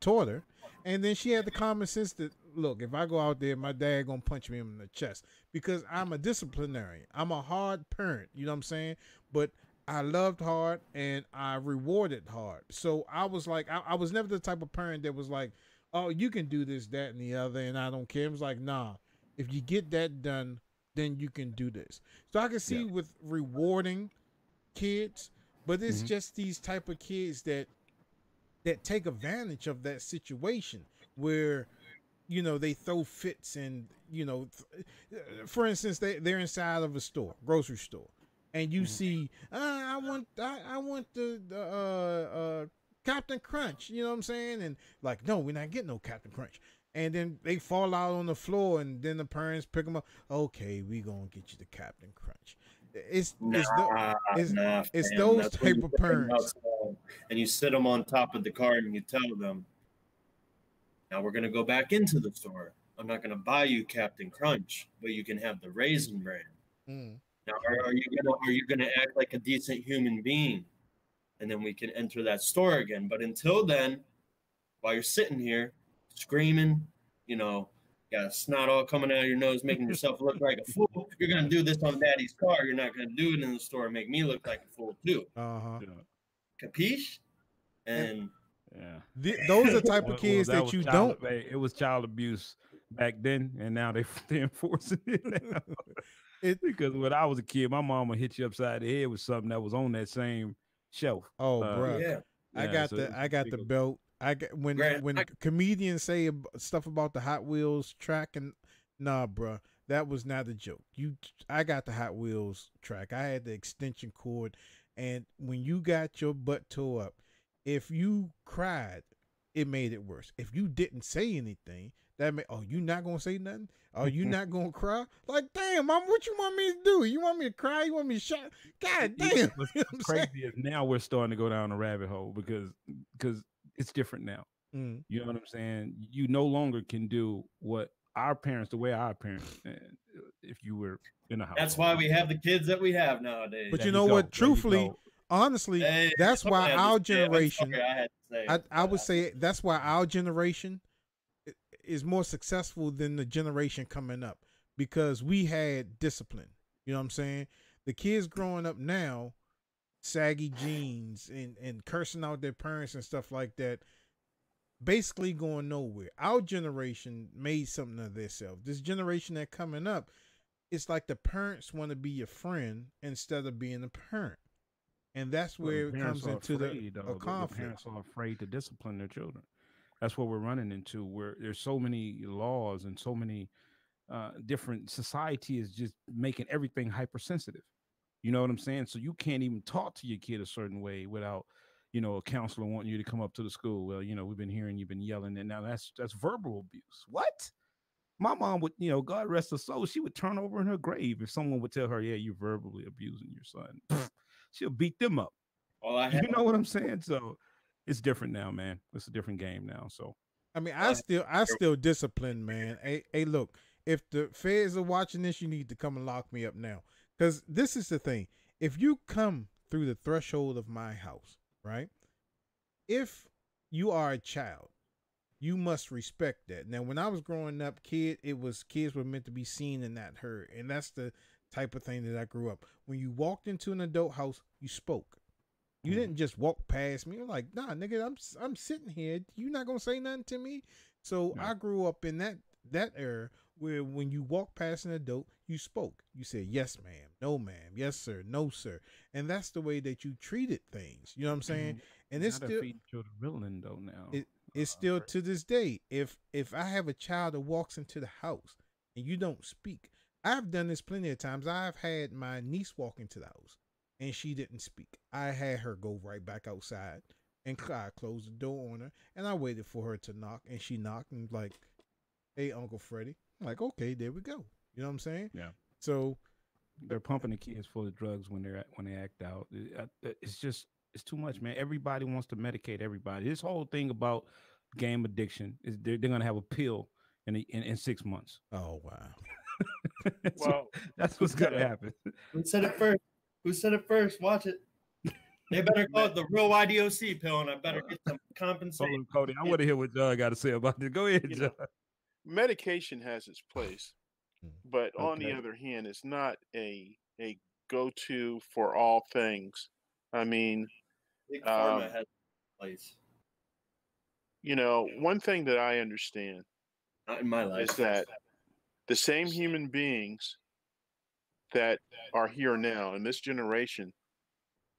taught her, and then she had the common sense that, look, if I go out there, my dad gonna punch me in the chest, because I'm a disciplinarian. I'm a hard parent. You know what I'm saying? But I loved hard and I rewarded hard. So I was like, I was never the type of parent that was like, oh, you can do this, that, and the other, and I don't care. It was like, nah, if you get that done, then you can do this. So I can see with rewarding kids, but it's just these type of kids that take advantage of that situation where, you know, they throw fits and, you know, for instance, they're inside of a store, grocery store, and you see, I want the Captain Crunch, you know what I'm saying? And like, no, we're not getting no Captain Crunch. And then they fall out on the floor, and then the parents pick them up. Okay, we gonna get you the Captain Crunch. It's those type of parents. And you sit them on top of the cart and you tell them, now we're gonna go back into the store. I'm not gonna buy you Captain Crunch, but you can have the Raisin Bran. Now, are you gonna act like a decent human being, and then we can enter that store again? But until then, while you're sitting here screaming, you know, got snot all coming out of your nose, making yourself look like a fool. You're gonna do this on Daddy's car. You're not gonna do it in the store and make me look like a fool too. Capiche? And those are the type of kids that you don't. It was child abuse back then, and now they're enforcing it now. Because when I was a kid, my mom would hit you upside the head with something that was on that same shelf. Oh, bro, I got the belt. I got when comedians say stuff about the Hot Wheels track, and nah, bro, that was not a joke. I got the Hot Wheels track. I had the extension cord, and when you got your butt tore up, if you cried, it made it worse. If you didn't say anything, that made, oh, you not gonna say nothing? Are you not gonna cry? Like, damn, mom, what you want me to do? You want me to cry? You want me to shout? God damn. What's crazy is now we're starting to go down a rabbit hole because it's different now. You know what I'm saying? You no longer can do what our parents, the way our parents, if you were in a house. That's why we have the kids that we have nowadays. But you know what? Truthfully, honestly, that's why our generation, I would say that's why our generation is more successful than the generation coming up, because we had discipline. You know what I'm saying? The kids growing up now, saggy jeans and cursing out their parents and stuff like that, basically going nowhere. Our generation made something of themselves. This generation that coming up, it's like the parents want to be your friend instead of being a parent. And that's where it comes into the conflict. The parents are afraid to discipline their children. That's what we're running into, where there's so many laws and so many different, society is just making everything hypersensitive. You know what I'm saying? So you can't even talk to your kid a certain way without, you know, a counselor wanting you to come up to the school. Well, you know, we've been hearing you've been yelling, and now that's verbal abuse. What? My mom would, you know, God rest her soul, she would turn over in her grave if someone would tell her, yeah, you're verbally abusing your son. She'll beat them up. You know what I'm saying? So it's different now, man. It's a different game now. So I mean, I still discipline, man. Hey, look, if the feds are watching this, you need to come and lock me up now. Because this is the thing. If you come through the threshold of my house, right? If you are a child, you must respect that. Now, when I was growing up, kids were meant to be seen and not heard. And that's the type of thing that I grew up. When you walked into an adult house, you spoke. You didn't just walk past me. You're like, nah, nigga, I'm sitting here. You not gonna say nothing to me. So I grew up in that era where when you walk past an adult, you spoke. You said, yes, ma'am, no, ma'am, yes, sir, no, sir. And that's the way that you treated things. You know what I'm saying? And it's still children though now. It's still to this day. If I have a child that walks into the house and you don't speak, I've done this plenty of times. I've had my niece walk into the house and she didn't speak. I had her go right back outside and I closed the door on her and I waited for her to knock and she knocked and like, hey, Uncle Freddie. I'm like, okay, there we go. You know what I'm saying? Yeah. So they're pumping the kids full of drugs when they act out. It's too much, man. Everybody wants to medicate everybody. This whole thing about game addiction is they're gonna have a pill in 6 months. Oh wow. Well, that's what's gonna happen. Who said it first? Who said it first? Watch it. They better call it the TheRealYDOC pill, and I better get some compensation. Cody, I want to hear what John got to say about this. Go ahead, John. Medication has its place, but on the other hand, it's not a go-to for all things. I mean, Big Pharma has its place. You know, one thing that I understand not in my life is that the same human beings that are here now in this generation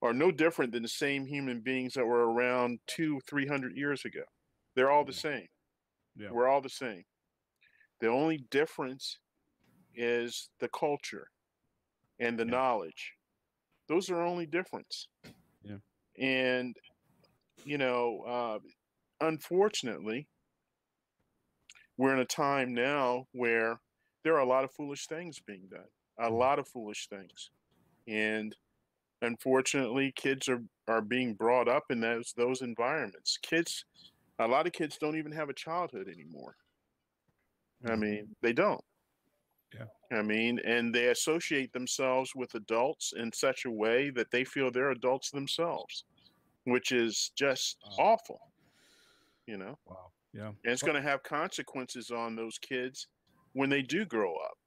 are no different than the same human beings that were around 200-300 years ago. They're all the same. Yeah. We're all the same. The only difference is the culture and the knowledge. Those are only difference. Yeah. And, you know, unfortunately, we're in a time now where there are a lot of foolish things being done, a lot of foolish things. And unfortunately, kids are being brought up in those environments. A lot of kids don't even have a childhood anymore. I mean, they don't. Yeah. I mean, and they associate themselves with adults in such a way that they feel they're adults themselves, which is just awful, you know? Wow. Yeah. And it's going to have consequences on those kids when they do grow up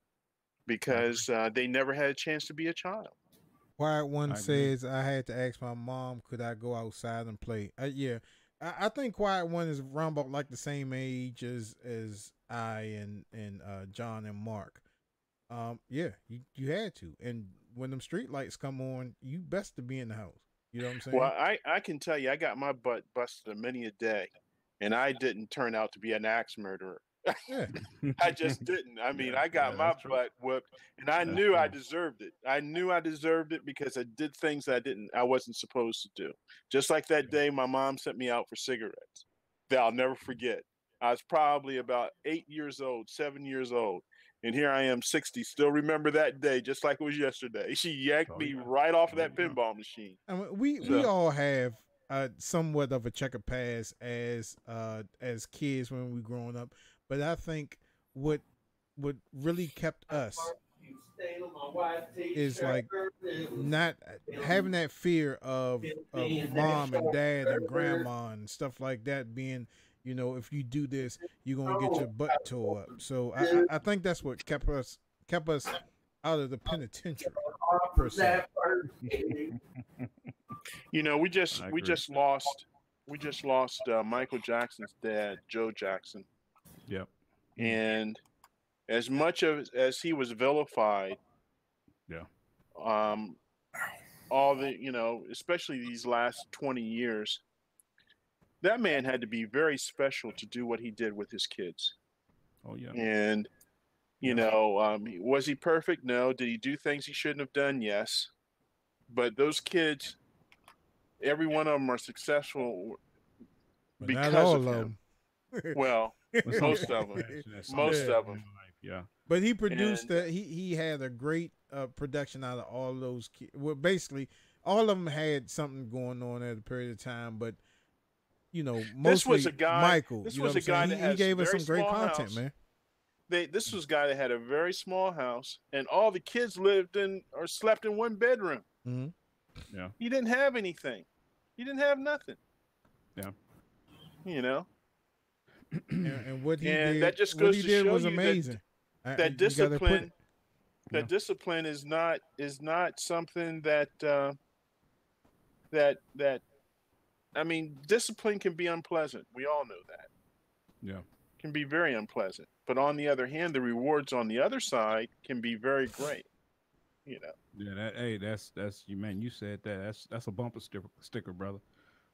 because they never had a chance to be a child. Quiet One says, I had to ask my mom, could I go outside and play? Yeah. I think Quiet One is around about like the same age as I and John and Mark. Yeah, you had to. And when them street lights come on, you best to be in the house. You know what I'm saying? Well, I can tell you, I got my butt busted many a day, and I didn't turn out to be an axe murderer. Yeah. I just didn't. I mean, I got my butt whooped, and I knew I deserved it. I knew I deserved it because I did things I wasn't supposed to do. Just like that day my mom sent me out for cigarettes that I'll never forget. I was probably about 8 years old, 7 years old. And here I am, 60, still remember that day just like it was yesterday. She yanked me right off of that pinball machine. I mean, we all have somewhat of a checkered past as kids when we were growing up. But I think what really kept us is like not having that fear of mom and dad and grandma and stuff like that being, you know, if you do this, you're gonna get your butt tore up. So I think that's what kept us out of the penitentiary per se. You know, we just lost Michael Jackson's dad, Joe Jackson. Yep. And as much as he was vilified, all the, you know, especially these last 20 years, that man had to be very special to do what he did with his kids. Oh yeah. And you know, was he perfect? No. Did he do things he shouldn't have done? Yes. But those kids, every one of them are successful because of him. Well, most of them. Most of them. Yeah. But he produced he had a great production out of all those kids. Well, basically, all of them had something going on at a period of time. But you know, mostly this was a guy, Michael. This you know was a guy that he gave us some great content, house. Man. This was a guy that had a very small house, and all the kids lived in or slept in one bedroom. Mm-hmm. Yeah. He didn't have anything. He didn't have nothing. Yeah. You know. And what he and did, that just goes what he to did show was you amazing. That discipline, that discipline is not something that that I mean, discipline can be unpleasant. We all know that. Yeah. Can be very unpleasant. But on the other hand, the rewards on the other side can be very great. You know. Yeah, that's you, man. You said that. That's a bumper sticker, brother.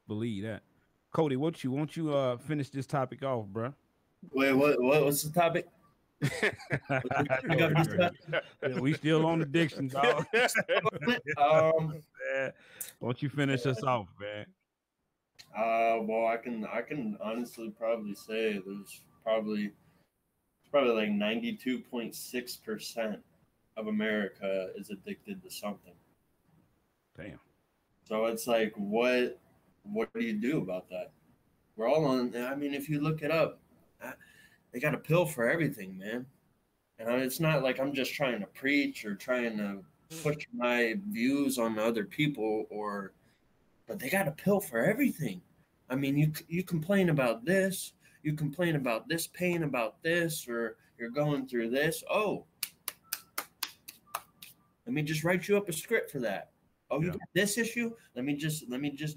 Believe that. Cody, won't you finish this topic off, bro? Wait, what's the topic? We still on the diction, dog. Won't you finish us off, man? Well, I can honestly probably say there's probably like 92.6% of America is addicted to something. Damn. So it's like, what do you do about that? We're all on. I mean, if you look it up, they got a pill for everything, man. And it's not like I'm just trying to preach or trying to push my views on other people, but they got a pill for everything. I mean, you complain about this, you complain about this pain about this, or you're going through this. Oh, let me just write you up a script for that. Oh, you got this issue? Let me just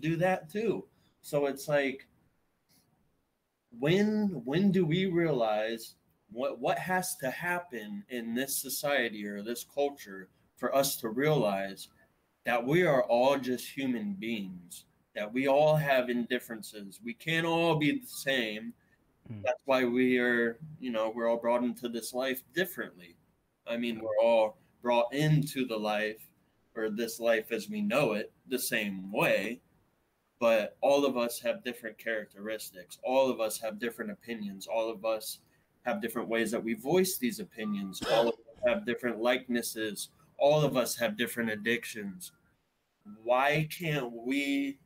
do that too. So it's like, when do we realize what has to happen in this society or this culture for us to realize that we are all just human beings, that we all have indifferences. We can't all be the same. That's why we're all brought into this life differently. I mean, we're all brought into the life, or this life as we know it, the same way, but all of us have different characteristics. All of us have different opinions. All of us have different ways that we voice these opinions. All of us have different likenesses. All of us have different addictions. Why can't we,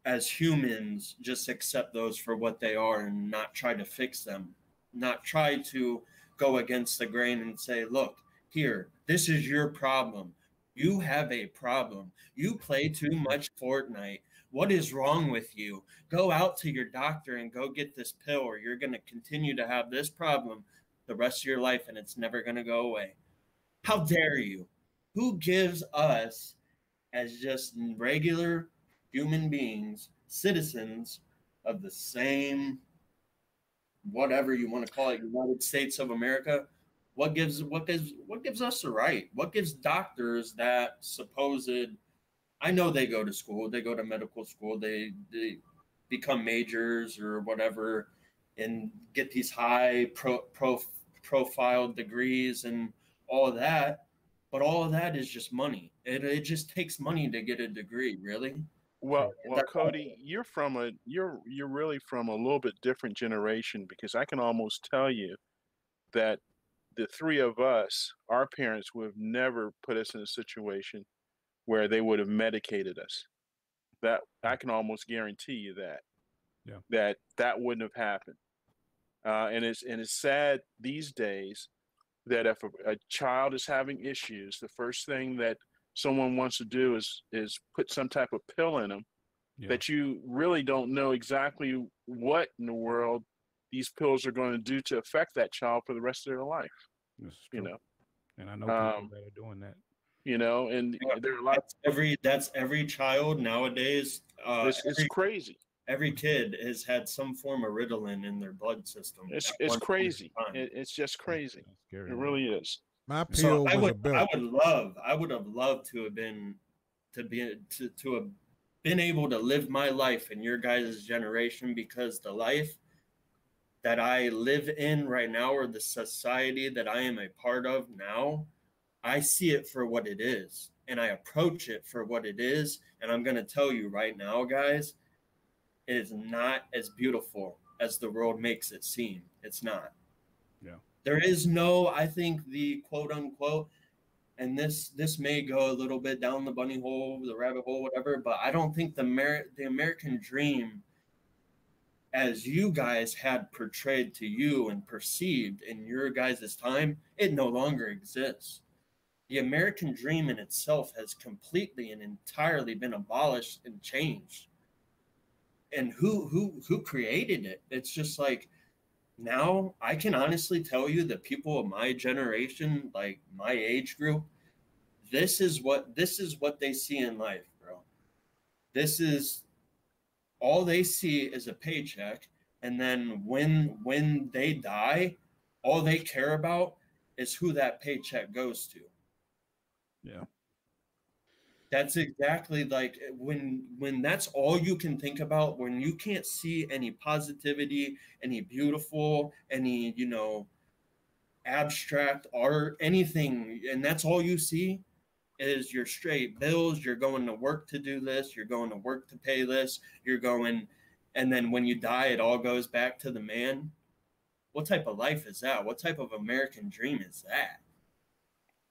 as humans, just accept those for what they are and not try to fix them? Not try to go against the grain and say, look, here, this is your problem. You have a problem. You play too much Fortnite. What is wrong with you? Go out to your doctor and go get this pill, or you're going to continue to have this problem the rest of your life, and it's never going to go away. How dare you? Who gives us, as just regular human beings, citizens of the same, whatever you want to call it, United States of America, what gives us the right? What gives doctors that supposed, I know they go to school, they go to medical school, they become majors or whatever and get these high profile degrees and all of that, but all of that is just money. It just takes money to get a degree, really. Well, Cody, you're really from a little bit different generation, because I can almost tell you that the three of us, our parents would have never put us in a situation where they would have medicated us. That I can almost guarantee you that. Yeah. That wouldn't have happened. And it's sad these days that if a child is having issues, the first thing that someone wants to do is put some type of pill in them, that you really don't know exactly what in the world these pills are going to do to affect that child for the rest of their life. You know, and I know people that are doing that. You know, and there are a lot. That's every child nowadays. It's crazy. Every kid has had some form of Ritalin in their blood system. It's crazy. It's just crazy. It really is. My pill was a belt. I would have loved to have been able to live my life in your guys' generation, because the life that I live in right now, or the society that I am a part of now, I see it for what it is, and I approach it for what it is. And I'm going to tell you right now, guys, it is not as beautiful as the world makes it seem. It's not. Yeah. There is no, I think, the quote unquote, and this may go a little bit down the bunny hole, the rabbit hole, whatever, but I don't think the American dream, as you guys had portrayed to you and perceived in your guys' time, it no longer exists. The American dream in itself has completely and entirely been abolished and changed. And who created it? It's just like, now I can honestly tell you that people of my generation, like my age group, this is what they see in life, bro. This is all they see is a paycheck, and then when they die, all they care about is who that paycheck goes to. Yeah. That's exactly like when that's all you can think about, when you can't see any positivity, any beautiful, any, you know, abstract art, anything, and that's all you see is your straight bills. You're going to work to do this, you're going to work to pay this, you're going, and then when you die, it all goes back to the man. What type of life is that? What type of American dream is that?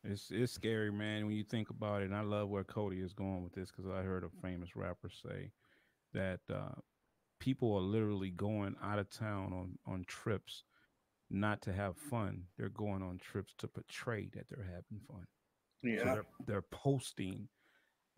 It's scary, man, when you think about it. And I love where Cody is going with this, because I heard a famous rapper say that people are literally going out of town on trips not to have fun. They're going on trips to portray that they're having fun. So Yeah. they're posting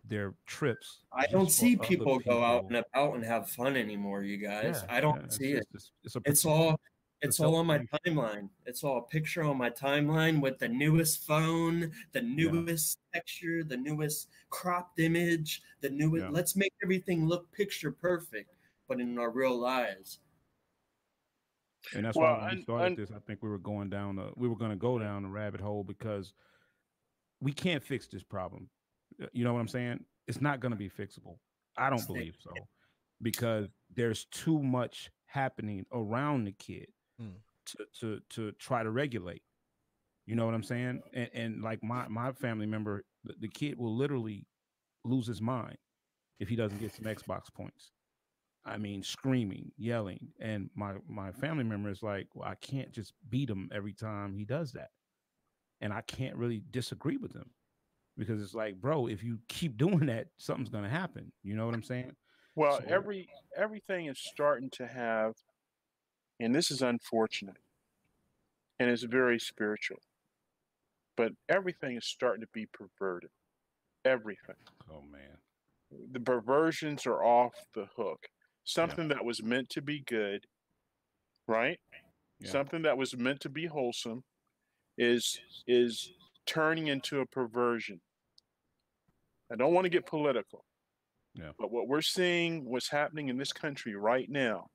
their trips I don't just for see other people go out people. and about and have fun anymore, you guys. Yeah, I don't yeah. see it. It's a It's protection. all It's it's a all on my self-promotion. timeline. It's all a picture on my timeline with the newest phone, the Yeah, newest texture, the newest cropped image, the newest. yeah. Let's make everything look picture perfect, but in our real lives, And that's why Well, when we started this, I think we were going to go down the rabbit hole, because we can't fix this problem. You know what I'm saying? It's not going to be fixable. I don't believe so, because there's too much happening around the kid Mm. to try to regulate. You know what I'm saying? And like my family member, the kid will literally lose his mind if he doesn't get some Xbox points. I mean, screaming, yelling, and my family member is like, well, I can't just beat him every time he does that, and I can't really disagree with him, because it's like, bro, if you keep doing that, something's gonna happen. You know what I'm saying? well, So everything is starting to have, and this is unfortunate, and it's very spiritual, but everything is starting to be perverted. Everything. oh man, The perversions are off the hook. yeah, Something that was meant to be good, right? yeah, Something that was meant to be wholesome is turning into a perversion. I don't want to get political, yeah, but what we're seeing, what's happening in this country right now,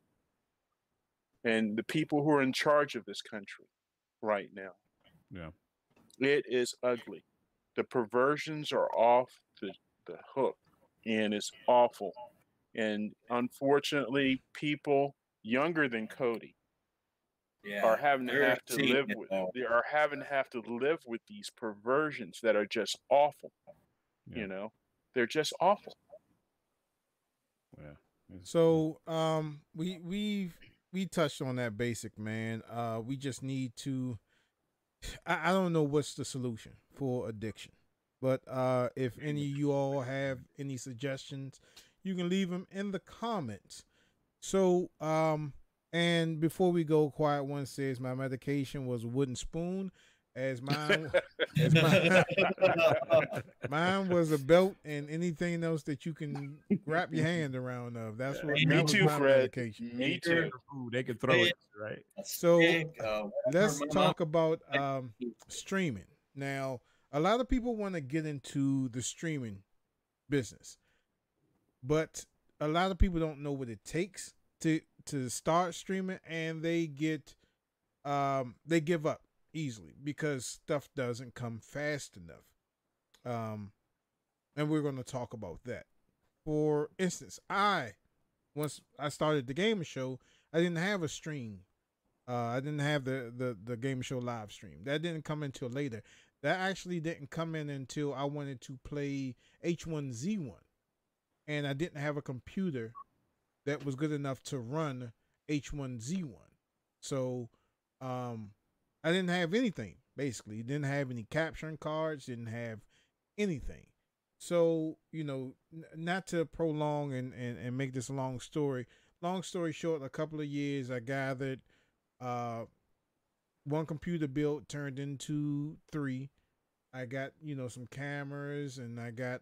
and the people who are in charge of this country right now, yeah, it is ugly. The perversions are off the hook, and it's awful. And unfortunately, people younger than Cody are yeah, having to they're have to seeing live it with all. they are having to have to live with these perversions that are just awful. yeah, You know, they're just awful. yeah. So we touched on that basic, man. We just need to. I don't know what's the solution for addiction, but if any of you all have any suggestions, you can leave them in the comments. So and before we go, Quiet One says my medication was a wooden spoon, as mine as mine mine was a belt and anything else that you can wrap your hand around of. Me That was too, my Fred. medication. Me Sure. too. Food, they can throw it, right? A So stick, whatever let's my mom. talk about streaming. Now, a lot of people want to get into the streaming business, but a lot of people don't know what it takes to start streaming, and they give up easily because stuff doesn't come fast enough. Um, and we're going to talk about that. For instance, once I started the Gamer Show, I didn't have a stream. I didn't have the Gamer Show live stream. That didn't come until later. That actually didn't come in until I wanted to play H1Z1, and I didn't have a computer that was good enough to run H1Z1. So, I didn't have anything basically. Didn't have any capturing cards. Didn't have anything. So, not to prolong and make this a long story. Long story short, a couple of years I gathered uh, one computer built turned into three. I got some cameras, and I got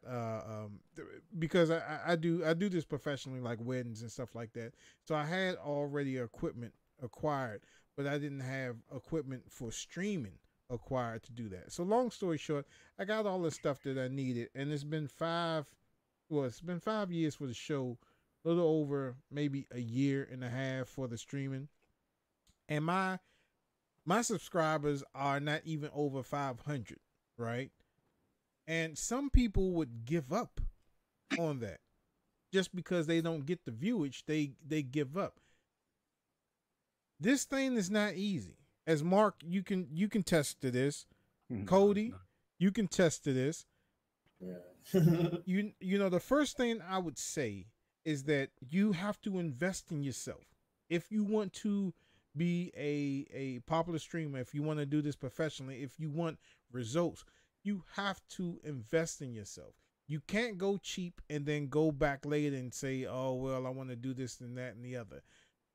because I do this professionally, like weddings and stuff like that. So I had already equipment acquired, but I didn't have equipment for streaming acquired to do that. So long story short, I got all the stuff that I needed, and it's been 5 years for the show, a little over maybe a year and a half for the streaming, and my subscribers are not even over 500, right? And some people would give up on that just because they don't get the viewage. They give up. This thing is not easy. As Mark, you can test to this. Cody, you can test to this. Yeah. you know the first thing I would say is that you have to invest in yourself if you want to be a popular streamer. If you want to do this professionally, if you want results, you have to invest in yourself. You can't go cheap and then go back later and say, oh well, I want to do this and that and the other.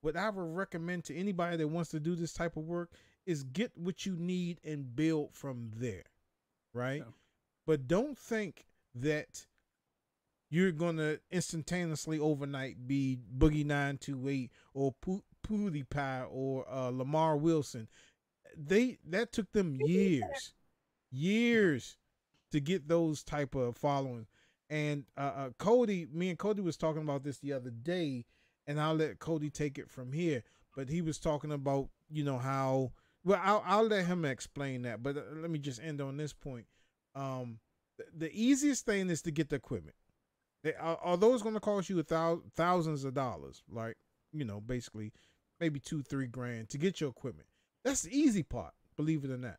What I would recommend to anybody that wants to do this type of work is get what you need and build from there, right? Yeah. But don't think that you're gonna instantaneously overnight be Boogie 928 or PewDiePie or Lamar Wilson. That took them years to get those type of following. And me and Cody was talking about this the other day, and I'll let Cody take it from here. But he was talking about, you know, how, well, I'll let him explain that. But let me just end on this point. The easiest thing is to get the equipment. Although it's going to cost you thousands of dollars, like, you know, basically maybe $2-3 grand to get your equipment. That's the easy part, believe it or not.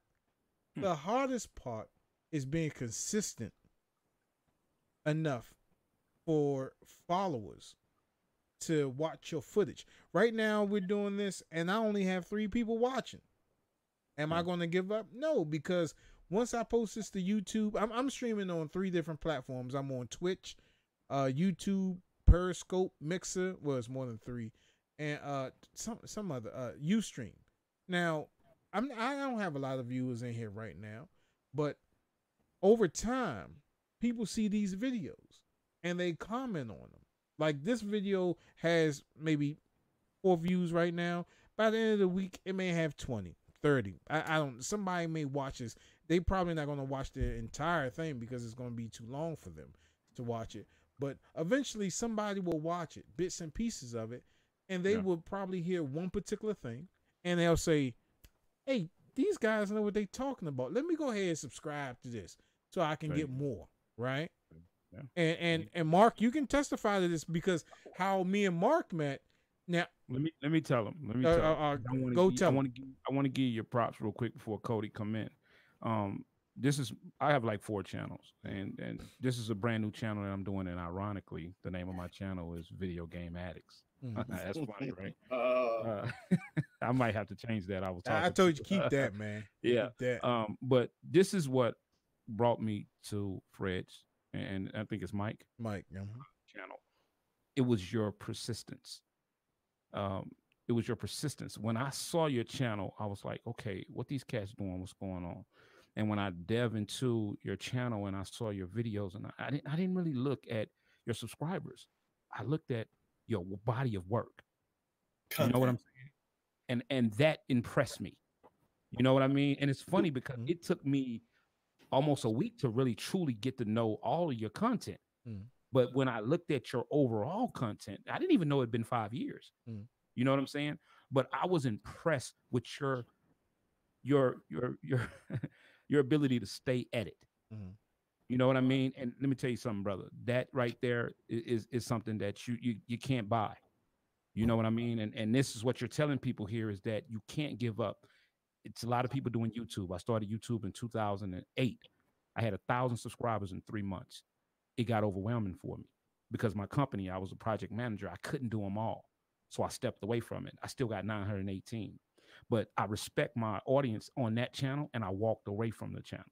The hardest part is being consistent enough for followers to watch your footage. Right now we're doing this and I only have 3 people watching. Am I going to give up? No, because once I post this to YouTube, I'm streaming on 3 different platforms. I'm on Twitch, YouTube, Periscope, Mixer. Well, it's more than 3, and some other Ustream. Now, I don't have a lot of viewers in here right now, but over time, people see these videos and they comment on them. Like this video has maybe 4 views right now. By the end of the week, it may have 20, 30. I don't. Somebody may watch this. They probably not going to watch the entire thing because it's going to be too long for them to watch it. But eventually, somebody will watch it, bits and pieces of it, and they will probably hear one particular thing, and they'll say, "Hey, these guys know what they're talking about. Let me go ahead and subscribe to this so I can get more." Right? Yeah. And Mark, you can testify to this because how me and Mark met. Now, let me tell him. I want to give you your props real quick before Cody come in. I have like 4 channels, and this is a brand new channel that I'm doing. And ironically, the name of my channel is Video Game Addicts. That's funny, right? I might have to change that. I told you keep that, man. Yeah. Keep that. But this is what brought me to Fred's, and I think it's Mike channel. It was your persistence. It was your persistence. When I saw your channel, I was like, okay, what these cats doing? What's going on? And when I delved into your channel and I saw your videos, and I didn't really look at your subscribers. I looked at your body of work. You know what I'm saying? And that impressed me. You know what I mean? And it's funny because it took me almost a week to really truly get to know all of your content. But when I looked at your overall content, I didn't even know it'd been 5 years. You know what I'm saying? But I was impressed with your your ability to stay at it. You know what I mean? And let me tell you something, brother. That right there is something that you can't buy. You know what I mean? And this is what you're telling people here is that you can't give up. It's a lot of people doing YouTube. I started YouTube in 2008. I had 1,000 subscribers in 3 months. It got overwhelming for me because my company, I was a project manager. I couldn't do them all. So I stepped away from it. I still got 918. But I respect my audience on that channel, and I walked away from the channel.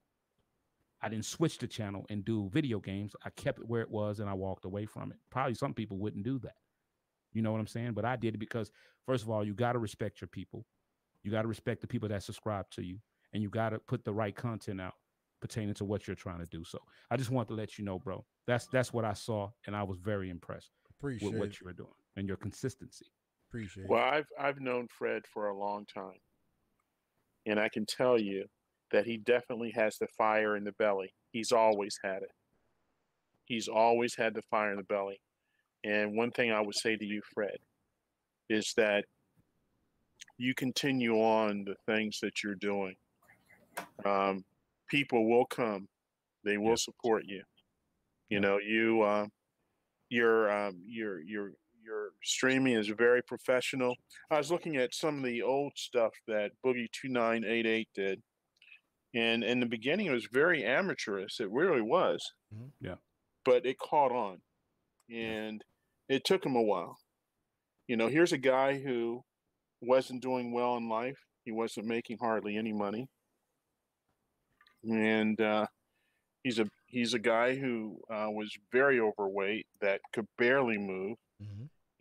I didn't switch the channel and do video games. I kept it where it was, and I walked away from it. Probably some people wouldn't do that. You know what I'm saying? But I did it because, first of all, you got to respect your people. You got to respect the people that subscribe to you, and you got to put the right content out pertaining to what you're trying to do. So I just want to let you know, bro, that's what I saw, and I was very impressed with what you were doing and your consistency. Appreciate Well, it. I've known Fred for a long time, and I can tell you that he definitely has the fire in the belly. He's always had it. He's always had the fire in the belly. And one thing I would say to you, Fred, is that you continue on the things that you're doing. People will come. They will support you. You know, your streaming is very professional. I was looking at some of the old stuff that Boogie2988 did, and in the beginning it was very amateurish. It really was. Yeah. But it caught on, and it took him a while. You know, here's a guy who wasn't doing well in life. He wasn't making hardly any money, and he's a guy who was very overweight that could barely move,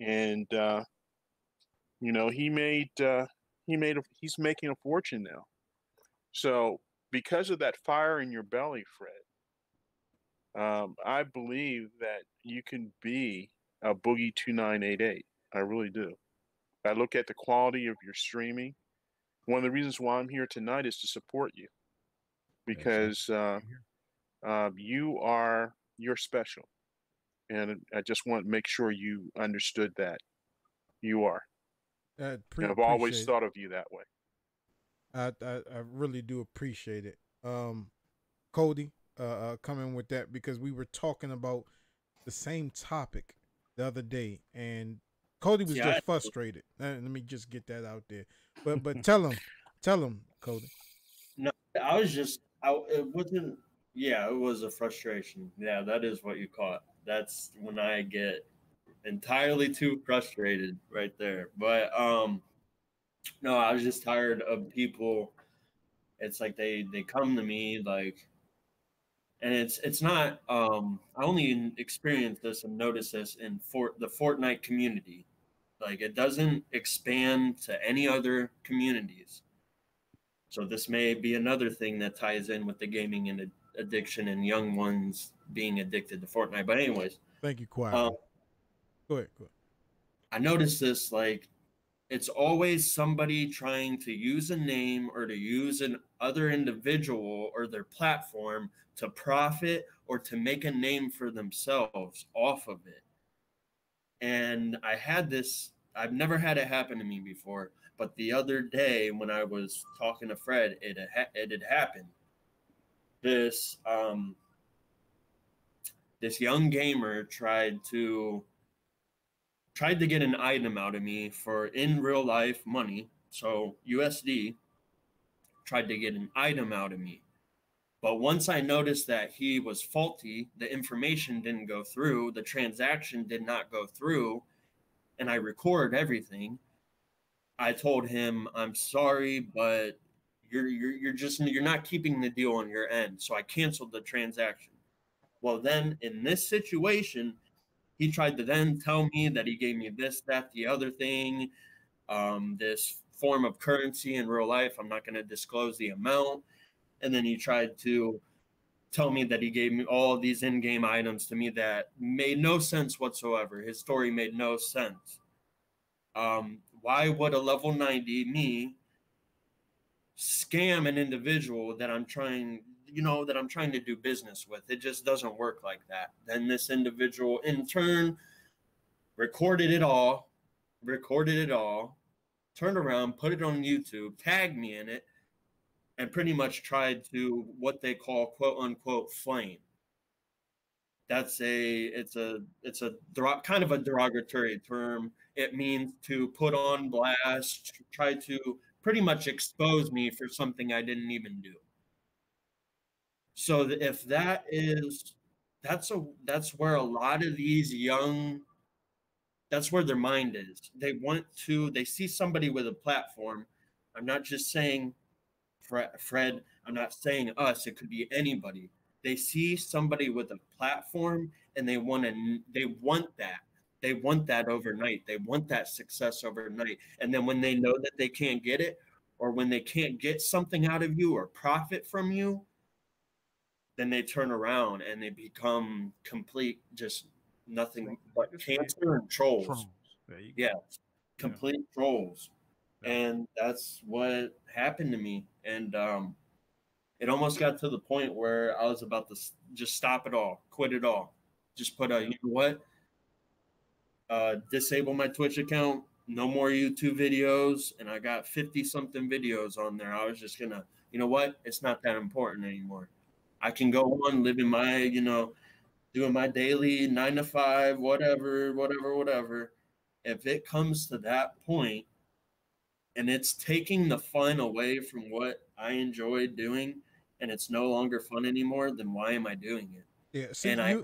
and you know he's making a fortune now. So because of that fire in your belly, Fred, I believe that you can be a Boogie2988. I really do. I look at the quality of your streaming. One of the reasons why I'm here tonight is to support you, because you're special, and I just want to make sure you understood that you are. And I've always thought of you that way. I really do appreciate it. Cody, coming with that, because we were talking about the same topic the other day, and Cody was just frustrated. Let me just get that out there. But tell him, Cody. No, I was just, it wasn't. Yeah, it was a frustration. Yeah, that is what you caught. That's when I get entirely too frustrated right there. But no, I was just tired of people. It's like they come to me like, and it's not. I only experienced this and noticed this in the Fortnite community. Like it doesn't expand to any other communities. So this may be another thing that ties in with the gaming and addiction and young ones being addicted to Fortnite. But anyways, thank you, quietly. Go ahead. I noticed this, like, it's always somebody trying to use a name or to use an other individual or their platform to profit or to make a name for themselves off of it. And I've never had it happen to me before, but the other day when I was talking to Fred, it had happened. This young gamer tried to get an item out of me for in real life money, so USD. Tried to get an item out of me. But once I noticed that he was faulty, the information didn't go through, the transaction did not go through, and I record everything. I told him, I'm sorry, but you're not keeping the deal on your end. So I canceled the transaction. Well, then in this situation, he tried to then tell me that he gave me this, that, the other thing, this form of currency in real life. I'm not going to disclose the amount. And then he tried to tell me that he gave me all of these in-game items to me that made no sense whatsoever. His story made no sense. Why would a level 90 me scam an individual that I'm trying to do business with? It just doesn't work like that. Then this individual in turn recorded it all, turned around, put it on YouTube, tagged me in it, and pretty much tried to what they call quote unquote flame. It's a kind of a derogatory term. It means to put on blast, try to pretty much expose me for something I didn't even do. So if that's where a lot of these young, that's where their mind is. They see somebody with a platform. I'm not just saying Fred, I'm not saying us, it could be anybody. They see somebody with a platform and they want that. They want that overnight. They want that success overnight. And then when they know that they can't get it, or when they can't get something out of you or profit from you, then they turn around and they become complete, just nothing but cancer and trolls. There you go. Yeah. complete trolls. Yeah. And that's what happened to me. And it almost got to the point where I was about to just stop it all, quit it all. Just put a, you know what? Disable my Twitch account, no more YouTube videos. And I got 50 something videos on there. I was just going to, you know what? It's not that important anymore. I can go on living my, you know, doing my daily 9 to 5, whatever. If it comes to that point and it's taking the fun away from what I enjoy doing and it's no longer fun anymore, then why am I doing it? Yeah, see, And I had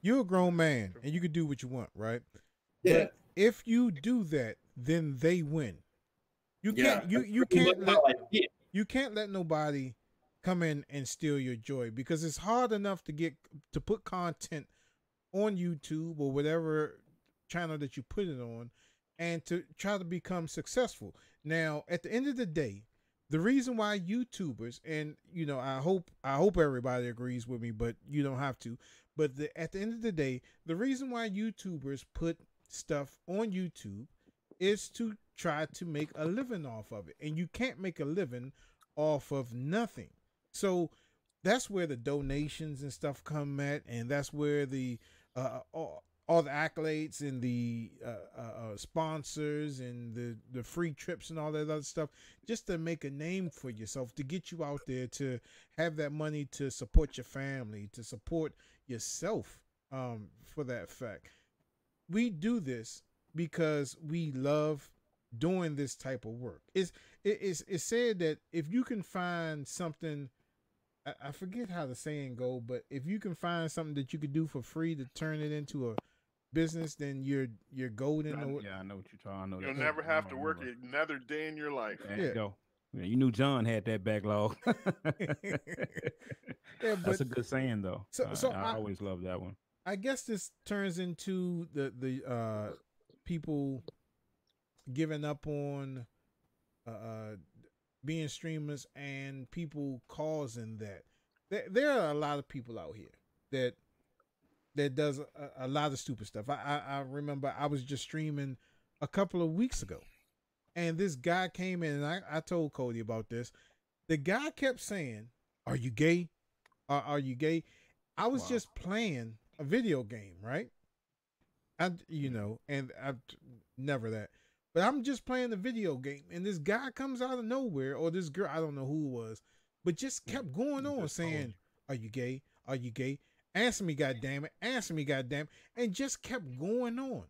you're a grown man and you can do what you want, right? yeah, But if you do that, then they win. You yeah, can't you pretty can't much let how I see it. you can't let nobody come in and steal your joy, because it's hard enough to put content on YouTube or whatever channel that you put it on, and to try to become successful. Now, at the end of the day, the reason why YouTubers, and you know, I hope everybody agrees with me, but you don't have to. But at the end of the day, the reason why YouTubers put stuff on YouTube is to try to make a living off of it, and you can't make a living off of nothing. So that's where the donations and stuff come at, and that's where the all the accolades and the sponsors and the free trips and all that other stuff, just to make a name for yourself, to get you out there, to have that money to support your family, to support yourself. For that fact, we do this because we love doing this type of work. It's said that if you can find something, I forget how the saying go, but if you can find something that you could do for free to turn it into a business, then you're golden. Yeah, I know what you're talking. I know You'll that. never have to work another day in your life. There you go. Yeah, you knew John had that backlog. Yeah, that's a good saying though. So I always love that one. I guess this turns into the people giving up on being streamers, and people causing that. There are a lot of people out here that does a lot of stupid stuff. I remember I was just streaming a couple of weeks ago, and this guy came in, and I told Cody about this. The guy kept saying, "Are you gay? Are you gay?" I was just playing a video game, right? And I've never that. But I'm just playing the video game, and this guy comes out of nowhere, or this girl, I don't know who it was, but just kept going on saying, "Are you gay? Are you gay? Answer me, goddamn it! Answer me, goddamn!" And just kept going on.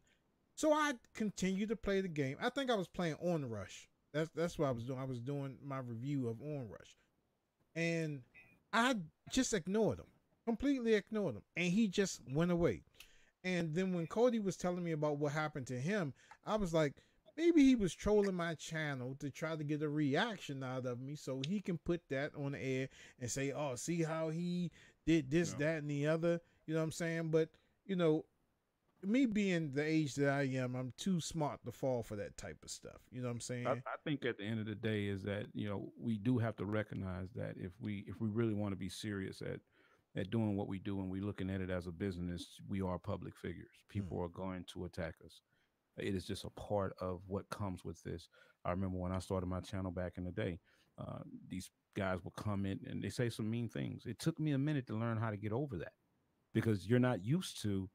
So I continued to play the game. I think I was playing On Rush. That's what I was doing. I was doing my review of On Rush, and I just ignored him, completely ignored him, and he just went away. And then when Cody was telling me about what happened to him, I was like, maybe he was trolling my channel to try to get a reaction out of me, so he can put that on the air and say, "Oh, see how he did this, that, and the other." You know what I'm saying? But me being the age that I am, I'm too smart to fall for that type of stuff. You know what I'm saying? I think at the end of the day is that we do have to recognize that if we really want to be serious at doing what we do, and we're looking at it as a business, we are public figures. People are going to attack us. It is just a part of what comes with this. I remember when I started my channel back in the day, these guys will come in and they say some mean things. It took me a minute to learn how to get over that, because you're not used to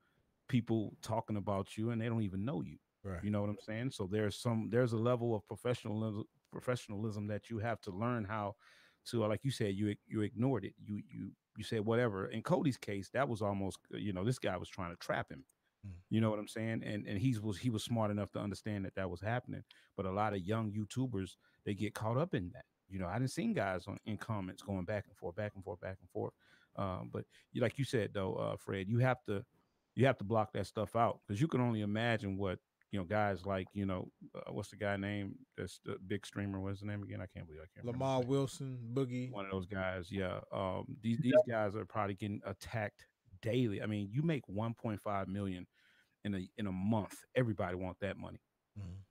people talking about you and they don't even know you. Right. You know what I'm saying? So there's a level of professionalism that you have to learn how to, like you said, you ignored it. You said whatever. In Cody's case, that was almost, this guy was trying to trap him. You know what I'm saying? And he was smart enough to understand that was happening. But a lot of young YouTubers, they get caught up in that. I didn't see guys in comments going back and forth, back and forth, back and forth. But like you said though, Fred, you have to block that stuff out, because you can only imagine what guys like what's the guy name that's the big streamer? What's his name again? I can't remember. Lamar Wilson, Boogie, one of those guys. Yeah. These guys are probably getting attacked daily. I mean, you make 1.5 million in a month. Everybody want that money.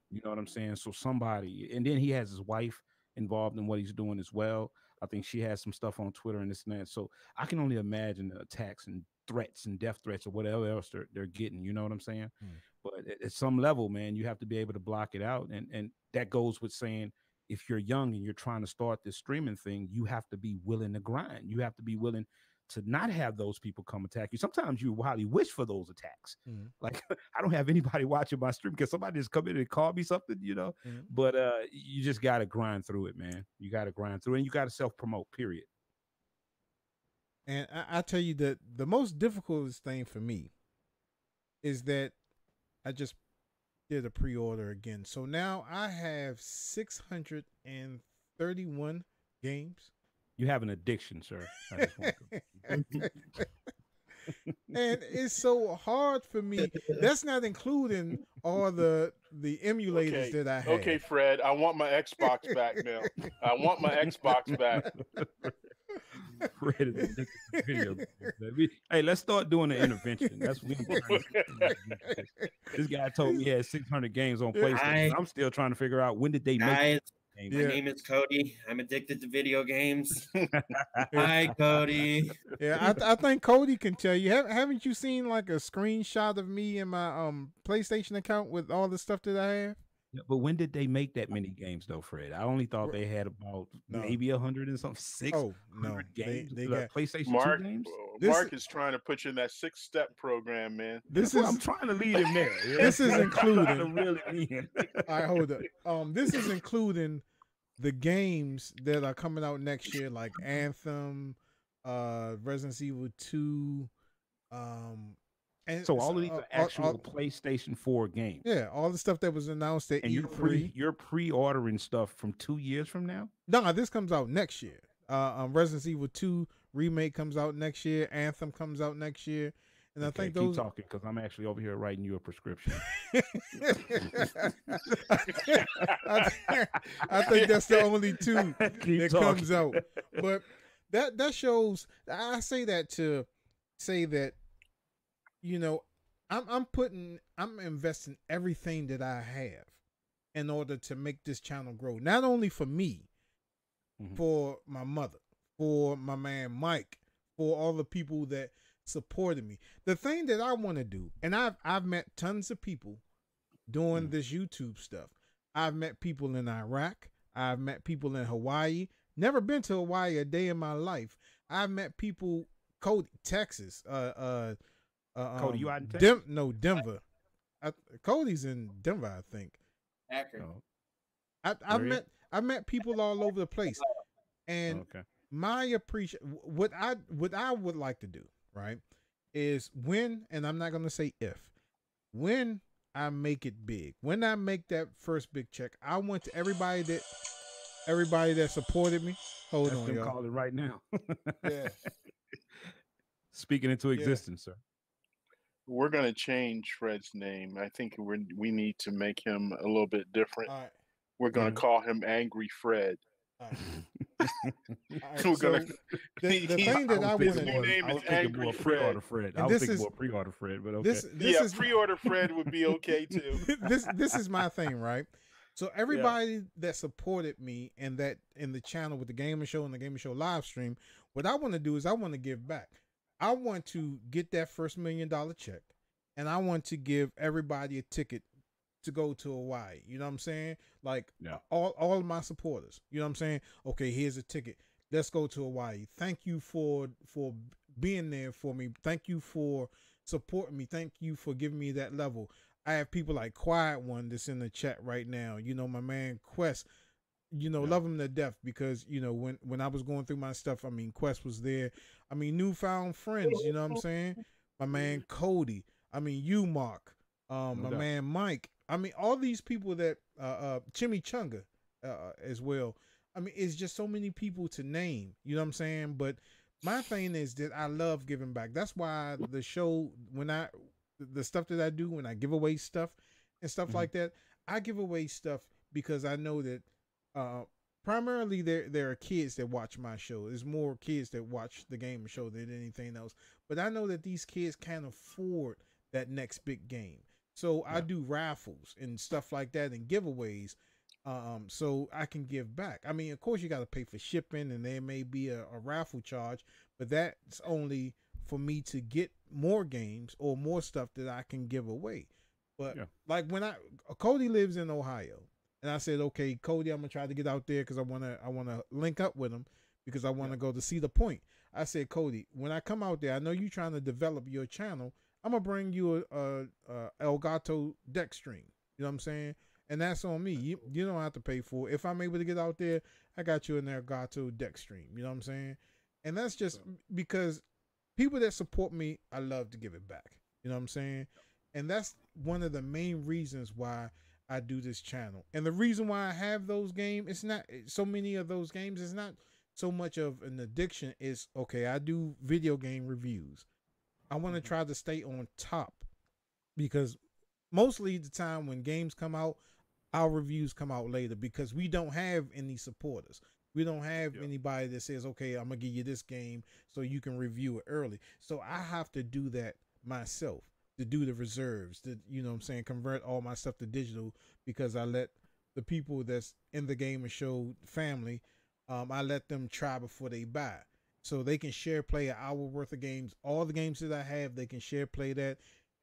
You know what I'm saying? So somebody, and then he has his wife involved in what he's doing as well. I think she has some stuff on Twitter and this and that. So I can only imagine the attacks and threats and death threats or whatever else they're getting. You know what I'm saying? But at some level, man, you have to be able to block it out. And that goes with saying, if you're young and you're trying to start this streaming thing, you have to be willing to grind. You have to be willing to not have those people come attack you. Sometimes you highly wish for those attacks. Like, I don't have anybody watching my stream because somebody just come in and call me something, you know. But you just got to grind through it, man. You got to grind through it, and you got to self-promote, period. And I tell you that the most difficult thing for me is that I just did a pre-order again. So now I have 631 games. You have an addiction, sir. I just want to... And it's so hard for me. That's not including all the emulators that I have. Okay, Fred, I want my Xbox back now. I want my Xbox back. Fred is addicted to video games. Hey, let's start doing the intervention. That's what this guy told me he had 600 games on PlayStation. I'm still trying to figure out when did they make it. My name is Cody. I'm addicted to video games. Hi, Cody. Yeah, I think Cody can tell you. Haven't you seen like a screenshot of me in my PlayStation account with all the stuff that I have? Yeah, but when did they make that many games though, Fred? I only thought they had about maybe 100 and something. 600 games. They got PlayStation 2 games. Mark is trying to put you in that 6-step program, man. I'm trying to lead him there. Yeah. This is including. All right, hold up. This is including the games that are coming out next year, like Anthem, Resident Evil 2, and so all of these are actual PlayStation 4 games. Yeah, all the stuff that was announced at E3. You're pre-ordering stuff from 2 years from now? No, this comes out next year. Resident Evil 2 remake comes out next year. Anthem comes out next year. And I think those. Keep talking because I'm actually over here writing you a prescription. I think that's the only two that comes out. But that shows. I say that to say that, you know, I'm investing everything that I have in order to make this channel grow. Not only for me, for my mother, for my man Mike, for all the people that supported me. The thing that I want to do, and I've met tons of people doing this YouTube stuff. I've met people in Iraq. I've met people in Hawaii. Never been to Hawaii a day in my life. I've met people, Cody, Texas. Cody, you out in Texas? Denver. Cody's in Denver, I think. Akron. I've met people all over the place, and my what I would like to do, right, is when, and I'm not going to say if, when I make it big, when I make that first big check, I want to everybody that supported me. Hold on, y'all. Call it right now. Yeah. Speaking into existence, sir. We're going to change Fred's name. I think we need to make him a little bit different. All right. We're going to call him Angry Fred. All right. We're gonna. The thing that I want to name is Angry Fred. I was thinking more pre-order Fred, but okay. Pre-order Fred would be okay too. This is my thing, right? So everybody that supported me and that in the channel with the Gamer Show and the Gamer Show live stream, what I want to do is I want to give back. I want to get that first $1 million check, and I want to give everybody a ticket to go to Hawaii. You know what I'm saying? Like all of my supporters. You know what I'm saying? Okay, here's a ticket. Let's go to Hawaii. Thank you for being there for me. Thank you for supporting me. Thank you for giving me that level. I have people like Quiet One that's in the chat right now. You know, my man Quest. You know, love him to death because, you know, when I was going through my stuff, I mean, Quest was there. I mean, newfound friends, you know what I'm saying? My man Cody. I mean, you, Mark. My man Mike. I mean, all these people that, Chimichunga as well. I mean, it's just so many people to name, you know what I'm saying? But my thing is that I love giving back. That's why the show, the stuff that I do, when I give away stuff and stuff like that, I give away stuff because I know that primarily there are kids that watch my show. There's more kids that watch the Gamer Show than anything else. But I know that these kids can't afford that next big game. So I do raffles and stuff like that and giveaways so I can give back. I mean, of course, you got to pay for shipping, and there may be a raffle charge, but that's only for me to get more games or more stuff that I can give away. But like when Cody lives in Ohio, and I said, okay, Cody, I'm gonna try to get out there because I wanna link up with him because I want to go to see the point. I said, Cody, when I come out there, I know you're trying to develop your channel. I'm gonna bring you a Elgato deck stream. You know what I'm saying? And that's on me. You don't have to pay for it. If I'm able to get out there, I got you an Elgato deck stream. You know what I'm saying? And that's just because people that support me, I love to give it back. You know what I'm saying? And that's one of the main reasons why I do this channel. And the reason why I have those games, it's not so many of those games, it's not so much of an addiction. It's okay, I do video game reviews. I want to try to stay on top because mostly the time when games come out, our reviews come out later because we don't have any supporters. We don't have anybody that says, okay, I'm going to give you this game so you can review it early. So I have to do that myself, to do the reserves, to, you know what I'm saying, convert all my stuff to digital because I let the people that's in the Gamer Show family, I let them try before they buy. So they can share play an hour worth of games. All the games that I have, they can share play that.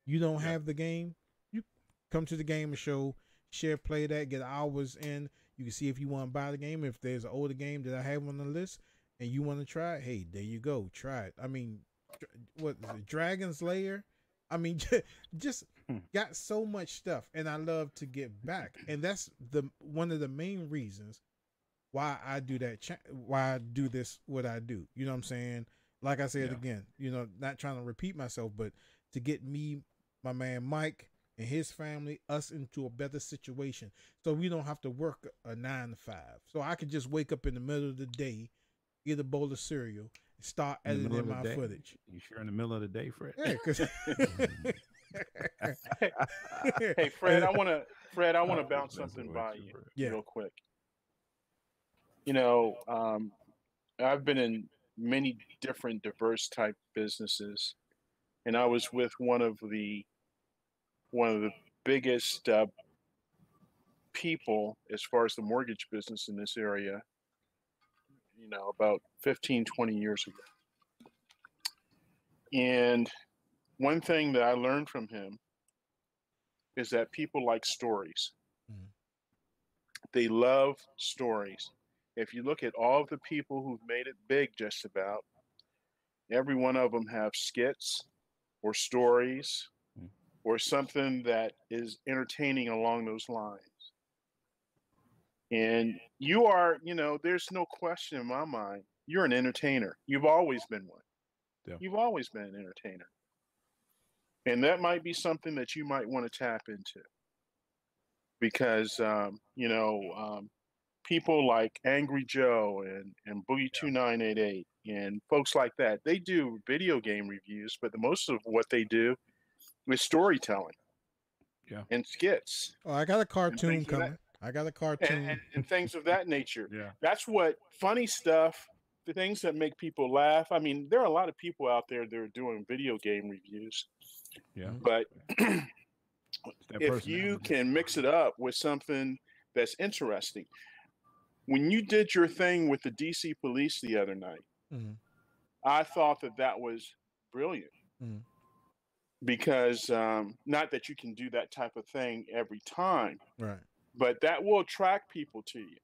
You don't have the game, you come to the Gamer Show, share play that, get hours in. You can see if you want to buy the game. If there's an older game that I have on the list and you want to try it, hey, there you go. Try it. I mean, what is it? Dragon's Lair? I mean, just got so much stuff. And I love to give back. And that's one of the main reasons why I do why I do this, what I do. You know what I'm saying? Like I said again, you know, not trying to repeat myself, but to get me, my man Mike, and his family, us into a better situation so we don't have to work a 9 to 5. So I could just wake up in the middle of the day, get a bowl of cereal, and start editing my footage. You sure in the middle of the day, Fred? Yeah, because hey, Fred, I want to bounce something by you real quick. You know, I've been in many different diverse type businesses, and I was with one of the biggest people as far as the mortgage business in this area, you know, about 15, 20 years ago. And one thing that I learned from him is that people like stories. They love stories. If you look at all of the people who've made it big, just about every one of them have skits or stories or something that is entertaining along those lines. And you are, you know, there's no question in my mind, you're an entertainer. You've always been one. Yeah. You've always been an entertainer. And that might be something that you might want to tap into. Because, you know, people like Angry Joe and Boogie2988 and folks like that, they do video game reviews, but the most of what they do is storytelling and skits. Oh, I got a cartoon coming. I got a cartoon. And things of that nature. Yeah. That's what funny stuff, the things that make people laugh. I mean, there are a lot of people out there that are doing video game reviews. Yeah. But if you can mix it up with something that's interesting. When you did your thing with the DC police the other night, I thought that was brilliant. Because not that you can do that type of thing every time, right? But that will attract people to you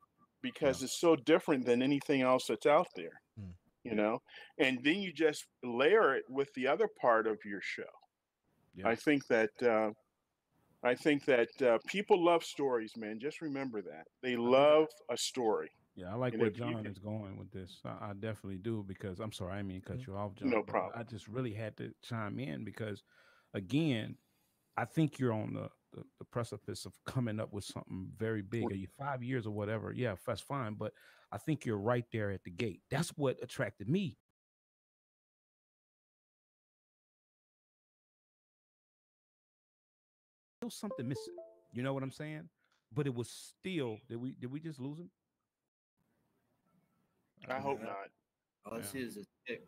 because it's so different than anything else that's out there, you know? And then you just layer it with the other part of your show. Yeah. I think that people love stories, man. Just remember that. They love a story. Yeah, I like where John is going with this. I definitely do because I'm sorry, I didn't mean to cut you off, John. No problem. I just really had to chime in because, again, I think you're on the precipice of coming up with something very big. Are you 5 years or whatever? Yeah, that's fine. But I think you're right there at the gate. That's what attracted me. Still something missing. You know what I'm saying? But it was still. Did we just lose him? I hope not. All I see is a tick.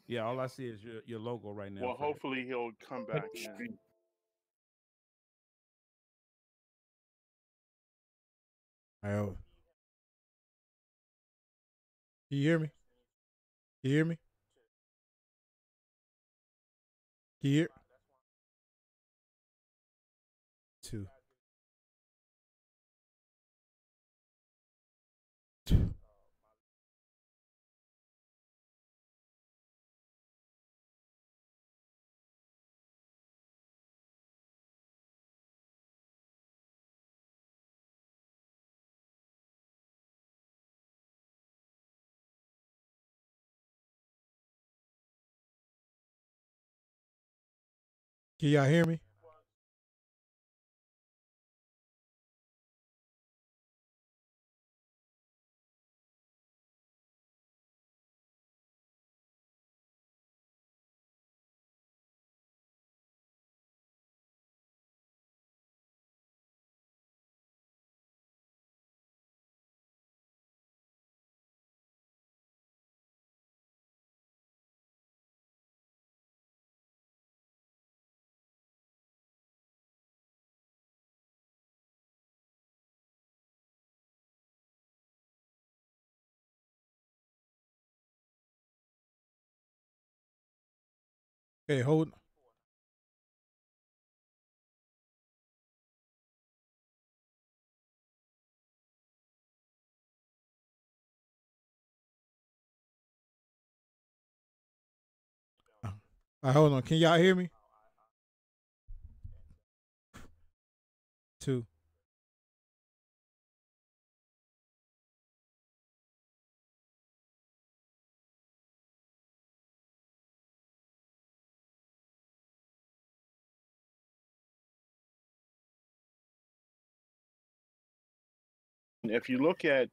Yeah, all I see is your logo right now. Well, hopefully he'll come back. Yeah. Can you hear me? Can you hear me? Can you hear? 2. Can y'all hear me? Okay, hold. All right, hold on. Can y'all hear me? 2. If you look at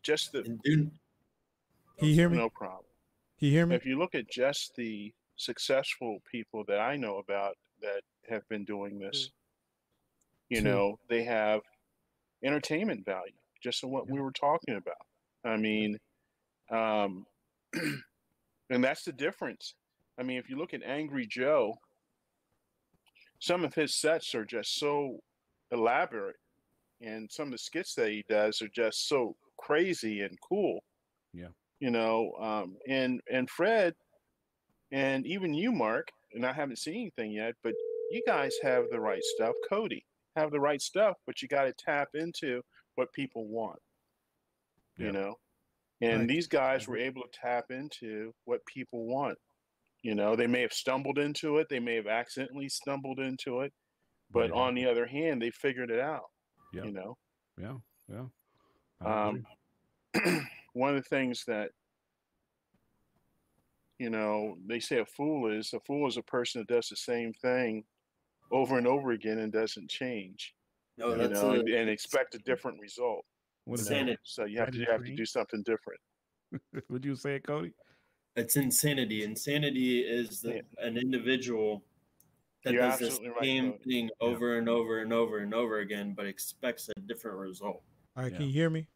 just the Can you hear me? no problem. Can you hear me? If you look at just the successful people that I know about that have been doing this, you 2. know, they have entertainment value, just in what we were talking about. I mean, and that's the difference. I mean, if you look at Angry Joe, some of his sets are just so elaborate, and some of the skits that he does are just so crazy and cool. Yeah. You know, and Fred, and even you, Mark, and I haven't seen anything yet, but you guys have the right stuff. Cody have the right stuff, but you got to tap into what people want. Yeah. You know, and Right. these guys were able to tap into what people want. You know, they may have stumbled into it, they may have accidentally stumbled into it, but on the other hand, they figured it out. Yeah. You know, Yeah. Yeah. I agree. one of the things that, you know, they say a fool is a person that does the same thing over and over again and doesn't change. No, You that's know, and expect a different result. What is insanity. that? So you have to do something different. Would you say it, Cody? It's insanity. Insanity is an individual that You're does the absolutely right, same Cody. thing over and over and over and over again, but expects a different result. All right, Yeah. can you hear me?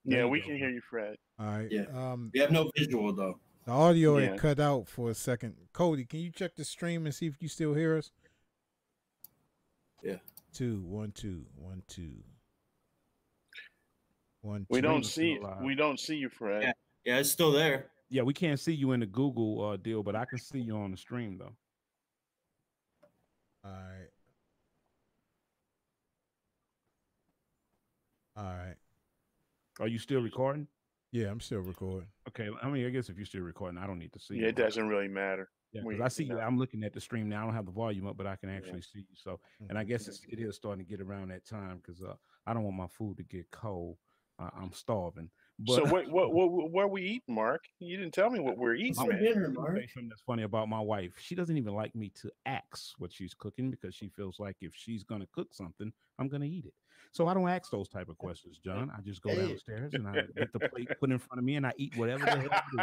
Yeah, we can hear you, Fred. All right. Yeah. We have no visual though. The audio Yeah. had cut out for a second. Cody, can you check the stream and see if you still hear us? Yeah. 2, 1, 2, 1, 2. 1, 2. We don't see you, Fred. Yeah, it's still there. Yeah, we can't see you in the Google deal, but I can see you on the stream though. All right. All right. Are you still recording? Yeah, I'm still recording. Okay. I mean, I guess if you're still recording, I don't need to see you. Yeah, it doesn't really matter. Yeah, because I see you. I'm looking at the stream now. I don't have the volume up, but I can actually see you. So, and I guess it is starting to get around that time because I don't want my food to get cold. I'm starving. But so what are we eating, Mark? You didn't tell me what we're eating. For dinner, Mark. Something that's funny about my wife. She doesn't even like me to ask what she's cooking because she feels like if she's gonna cook something, I'm gonna eat it. So I don't ask those type of questions, John. I just go downstairs and I get the plate put in front of me and I eat whatever the hell I do.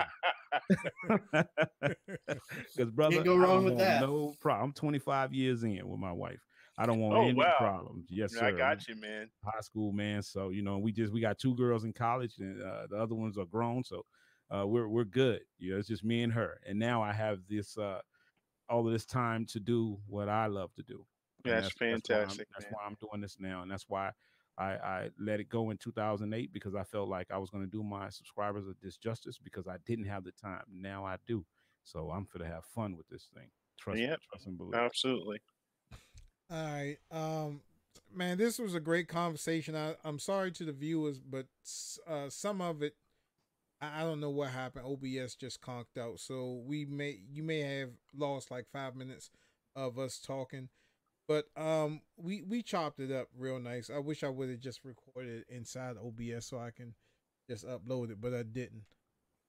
Because brother, can't go wrong with that. No problem. I'm 25 years in with my wife. I don't want any problems. Yes, sir. I got you, man. High school, man. So you know, we got 2 girls in college, and the other ones are grown. So we're good. You know, it's just me and her. And now I have this all of this time to do what I love to do. Yeah, that's fantastic. That's why I'm doing this now, and that's why I let it go in 2008 because I felt like I was going to do my subscribers a disjustice because I didn't have the time. Now I do. So I'm for to have fun with this thing. Trust and believe. Absolutely. All right. Man, this was a great conversation. I'm sorry to the viewers, but some of it, I don't know what happened. OBS just conked out, so you may have lost like 5 minutes of us talking, but we chopped it up real nice. I wish I would have just recorded it inside OBS so I can just upload it, but I didn't.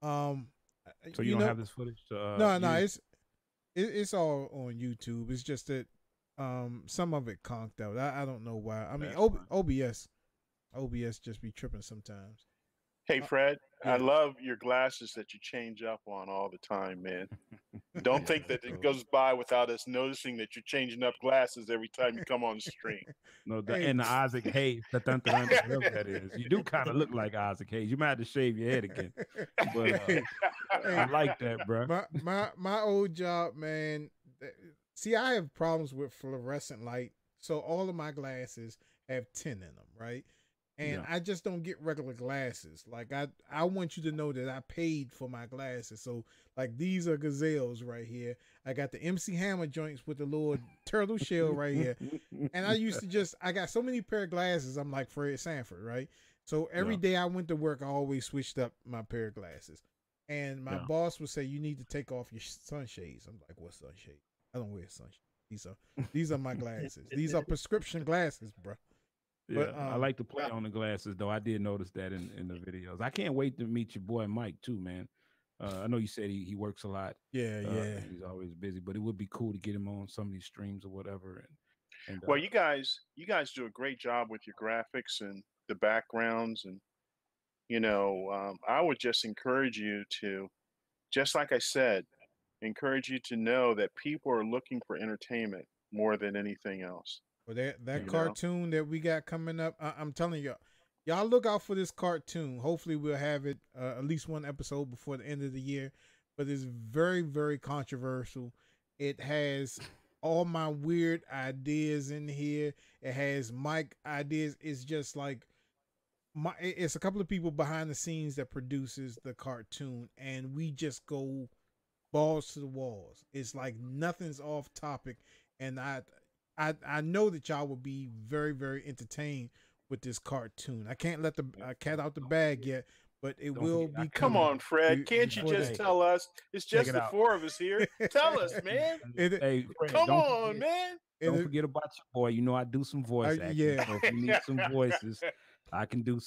So you don't have this footage to no, it's all on YouTube. It's just that some of it conked out. I don't know why. I mean, OBS just be tripping sometimes. Hey, Fred, yeah. I love your glasses that you change up on all the time, man. Don't think that it goes by without us noticing that you're changing up glasses every time you come on the stream. No, and the Isaac Hayes, whatever that is. You do kind of look like Isaac Hayes. You might have to shave your head again. But I like that, bro. My old job, man. See, I have problems with fluorescent light, so all of my glasses have tin in them, right? And I just don't get regular glasses. Like I want you to know that I paid for my glasses. So like these are gazelles right here. I got the MC Hammer joints with the little turtle shell right here. And I used to I got so many pair of glasses. I'm like Fred Sanford, right? So every day I went to work, I always switched up my pair of glasses. And my boss would say, you need to take off your sunshades. I'm like, what sunshade? I don't wear sunshade. These are my glasses. These are prescription glasses, bro. Yeah, but, I like to play on the glasses, though. I did notice that in the videos. I can't wait to meet your boy Mike, too, man. I know you said he works a lot. Yeah. He's always busy, but it would be cool to get him on some of these streams or whatever. And well, you guys do a great job with your graphics and the backgrounds. And, I would just encourage you to, just like I said, encourage you to know that people are looking for entertainment more than anything else. Well, that cartoon that we got coming up, I'm telling y'all look out for this cartoon. Hopefully we'll have it at least one episode before the end of the year. But it's very, very controversial. It has all my weird ideas in here. It has Mike ideas. It's just like it's a couple of people behind the scenes that produces the cartoon, and we just go balls to the walls. It's like nothing's off topic, and I know that y'all will be very, very entertained with this cartoon. I can't let the cat out the bag yet, but it will be coming. Come on, Fred. Can't you just tell us? It's just the four of us here. Tell us, man. Hey, Fred, come on, man. Don't forget about your boy. You know I do some voice acting. Yeah. So if you need some voices, I can do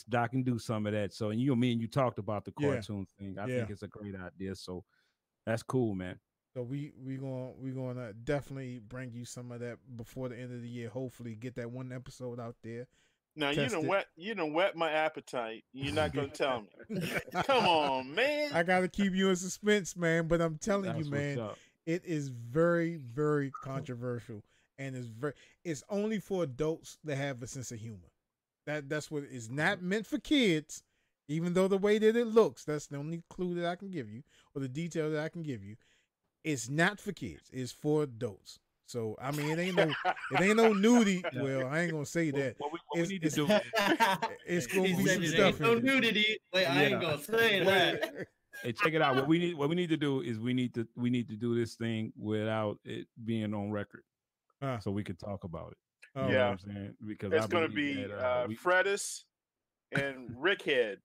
some of that. So me and you talked about the cartoon thing. I think it's a great idea. So that's cool, man. So we gonna definitely bring you some of that before the end of the year. Hopefully, get that one episode out there. Now you done whet my appetite. You're not gonna tell me. Come on, man. I gotta keep you in suspense, man. But I'm telling you, man, it is very, very controversial, and it's only for adults that have a sense of humor. That's what it's not meant for kids. Even though the way that it looks, that's the only clue that I can give you, or the detail that I can give you. It's not for kids. It's for adults. So I mean, it ain't no nudity. Well, I ain't gonna say that. What we need to do? It's gonna be some stuff. No nudity. Wait, I ain't gonna say that. Hey, check it out. What we need to do is we need to do this thing without it being on record, so we could talk about it. You know what I'm saying? Because it's gonna be Fredis and Rickhead.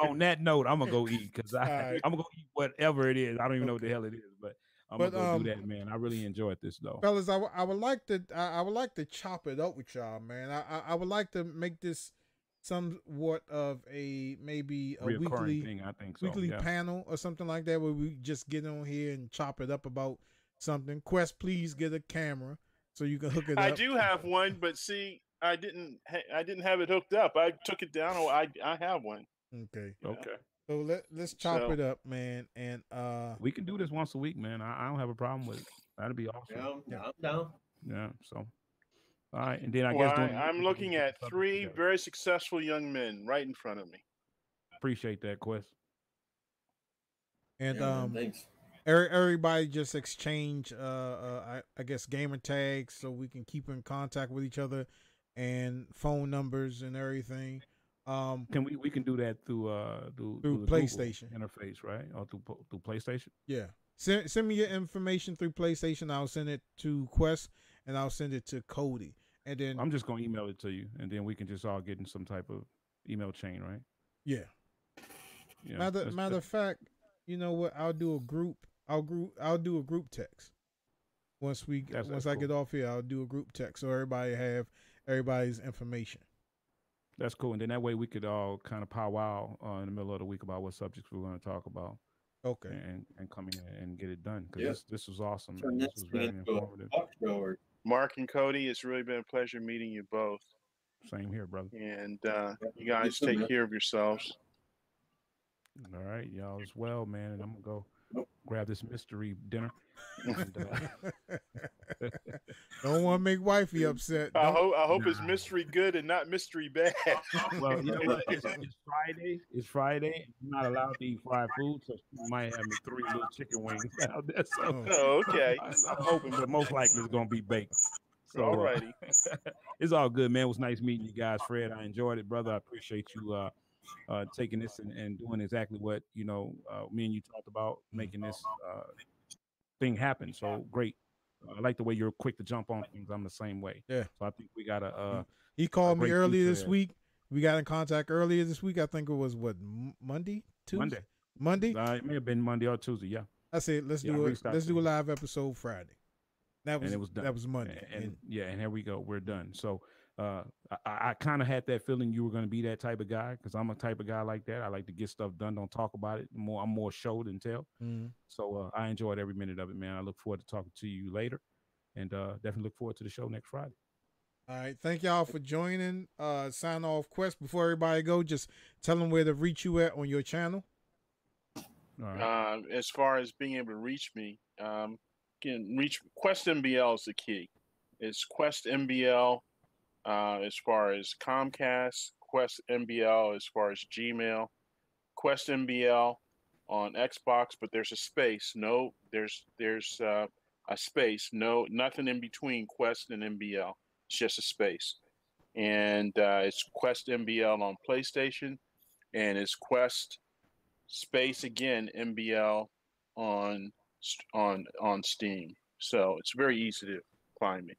on that note, I'm gonna go eat because I'm gonna go eat whatever it is. I don't even know what the hell it is, but I'm gonna go do that, man. I really enjoyed this though, fellas. I would like to chop it up with y'all, man. I would like to make this somewhat of maybe a weekly thing. I think so. Weekly panel or something like that, where we just get on here and chop it up about something. Quest, please get a camera so you can hook it up. I do have one, but see, I didn't have it hooked up. I took it down. I have one. Okay. Okay. So let's chop it up, man, and we can do this once a week, man. I don't have a problem with it. That'd be awesome. Yeah, I'm down. Yeah. So, all right, and then I'm looking at three very successful young men right in front of me. Appreciate that, Quest. And thanks. Everybody just exchange, I guess, gamer tags so we can keep in contact with each other, and phone numbers and everything. We can do that through through the PlayStation Google interface, right? Or through PlayStation. Yeah. Send me your information through PlayStation. I'll send it to Quest, and I'll send it to Cody. And then I'm just gonna email it to you, and then we can just all get in some type of email chain, right? yeah. Yeah. Matter of fact, you know what? I'll do a group. I'll do a group text. Once I get off here, I'll do a group text so everybody have everybody's information. That's cool, and then that way we could all kind of powwow in the middle of the week about what subjects we're going to talk about. Okay. And come in and get it done, because Yeah. this was awesome. Turn This this was very into a informative. talk show or- Mark and Cody, it's really been a pleasure meeting you both. Same here, brother. And you guys take care of yourselves. All right, y'all as well, man. And I'm gonna go Nope. grab this mystery dinner. And, Don't want to make wifey upset. I hope it's mystery good and not mystery bad. well, you know what? It's Friday. It's Friday. I'm not allowed to eat fried food, so she might have me 3 little chicken wings out there. So Oh, okay. I'm hoping, but most likely it's gonna be baked. So, alrighty. It's all good, man. It was nice meeting you guys, Fred. I enjoyed it, brother. I appreciate you taking this and doing exactly what me and you talked about, making this thing happen. So great. I like the way you're quick to jump on things. I'm the same way. Yeah. So I think we got a. He called me earlier this there. week. We got in contact earlier this week. I think it was Monday, Tuesday, Monday. It may have been Monday or Tuesday. Yeah. I said let's do it. Let's do a live episode Friday. That was done. That was Monday. And here we go. We're done. So I kind of had that feeling you were going to be that type of guy, because I'm a type of guy like that. I like to get stuff done. Don't talk about it. I'm more show than tell. Mm-hmm. So I enjoyed every minute of it, man. I look forward to talking to you later, and definitely look forward to the show next Friday. All right. Thank y'all for joining. Sign off, Quest. Before everybody go, just tell them where to reach you at on your channel. All right. As far as being able to reach me, can reach Quest MBL is the key. It's Quest MBL as far as Comcast, Quest MBL as far as Gmail, Quest MBL on Xbox, but there's a space. No, there's a space. No, nothing in between Quest and MBL. It's just a space. And it's Quest MBL on PlayStation, and it's Quest space again MBL on Steam. So it's very easy to find me.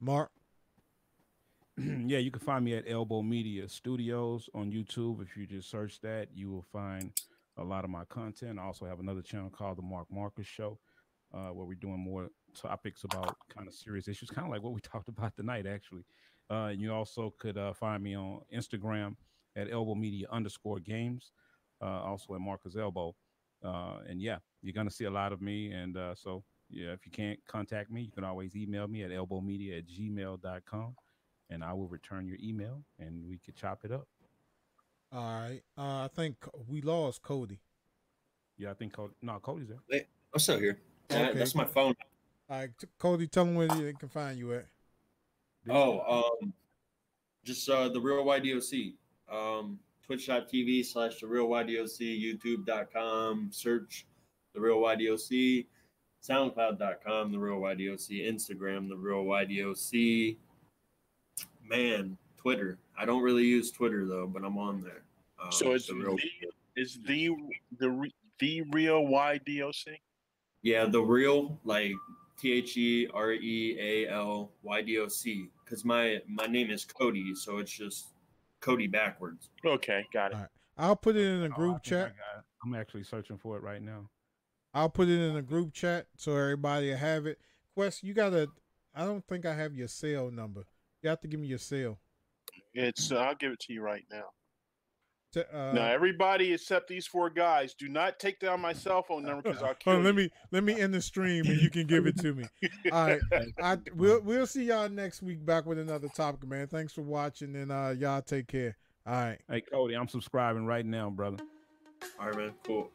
Mark. Yeah, you can find me at elbowMedia Studios on YouTube. If you just search that, you will find a lot of my content. I also have another channel called The Mark Marcus Show, where we're doing more topics about kind of serious issues, kind of like what we talked about tonight, actually. You also could find me on Instagram at elbowMedia_games, also at Marcus Elbow. And yeah, you're going to see a lot of me. And so, yeah, if you can't contact me, you can always email me at elbowmedia@gmail.com. And I will return your email, and we could chop it up. All right. I think we lost Cody. Yeah, I think Cody's there. Hey, I'm still here. Okay. That's my phone. All right, Cody, tell them where they can find you at. Just the TheRealYDOC. Twitch.tv/TheRealYDOC, YouTube.com, search TheRealYDOC, SoundCloud.com, TheRealYDOC, Instagram, TheRealYDOC. Man, Twitter. I don't really use Twitter though, but I'm on there. So it's the real YDOC? Yeah, the real, like TheRealYDOC, because my name is Cody, so it's just Cody backwards. Okay, got it. All right. I'll put it in a group chat. I'm actually searching for it right now. I'll put it in a group chat so everybody will have it. Quest, you gotta. I don't think I have your cell number. You have to give me your cell. I'll give it to you right now. Now, everybody except these 4 guys, do not take down my cell phone number, because I'll kill you. Let me end the stream and you can give it to me. All right, we'll see y'all next week back with another topic, man. Thanks for watching, and y'all take care. All right. Hey, Cody, I'm subscribing right now, brother. All right, man. Cool.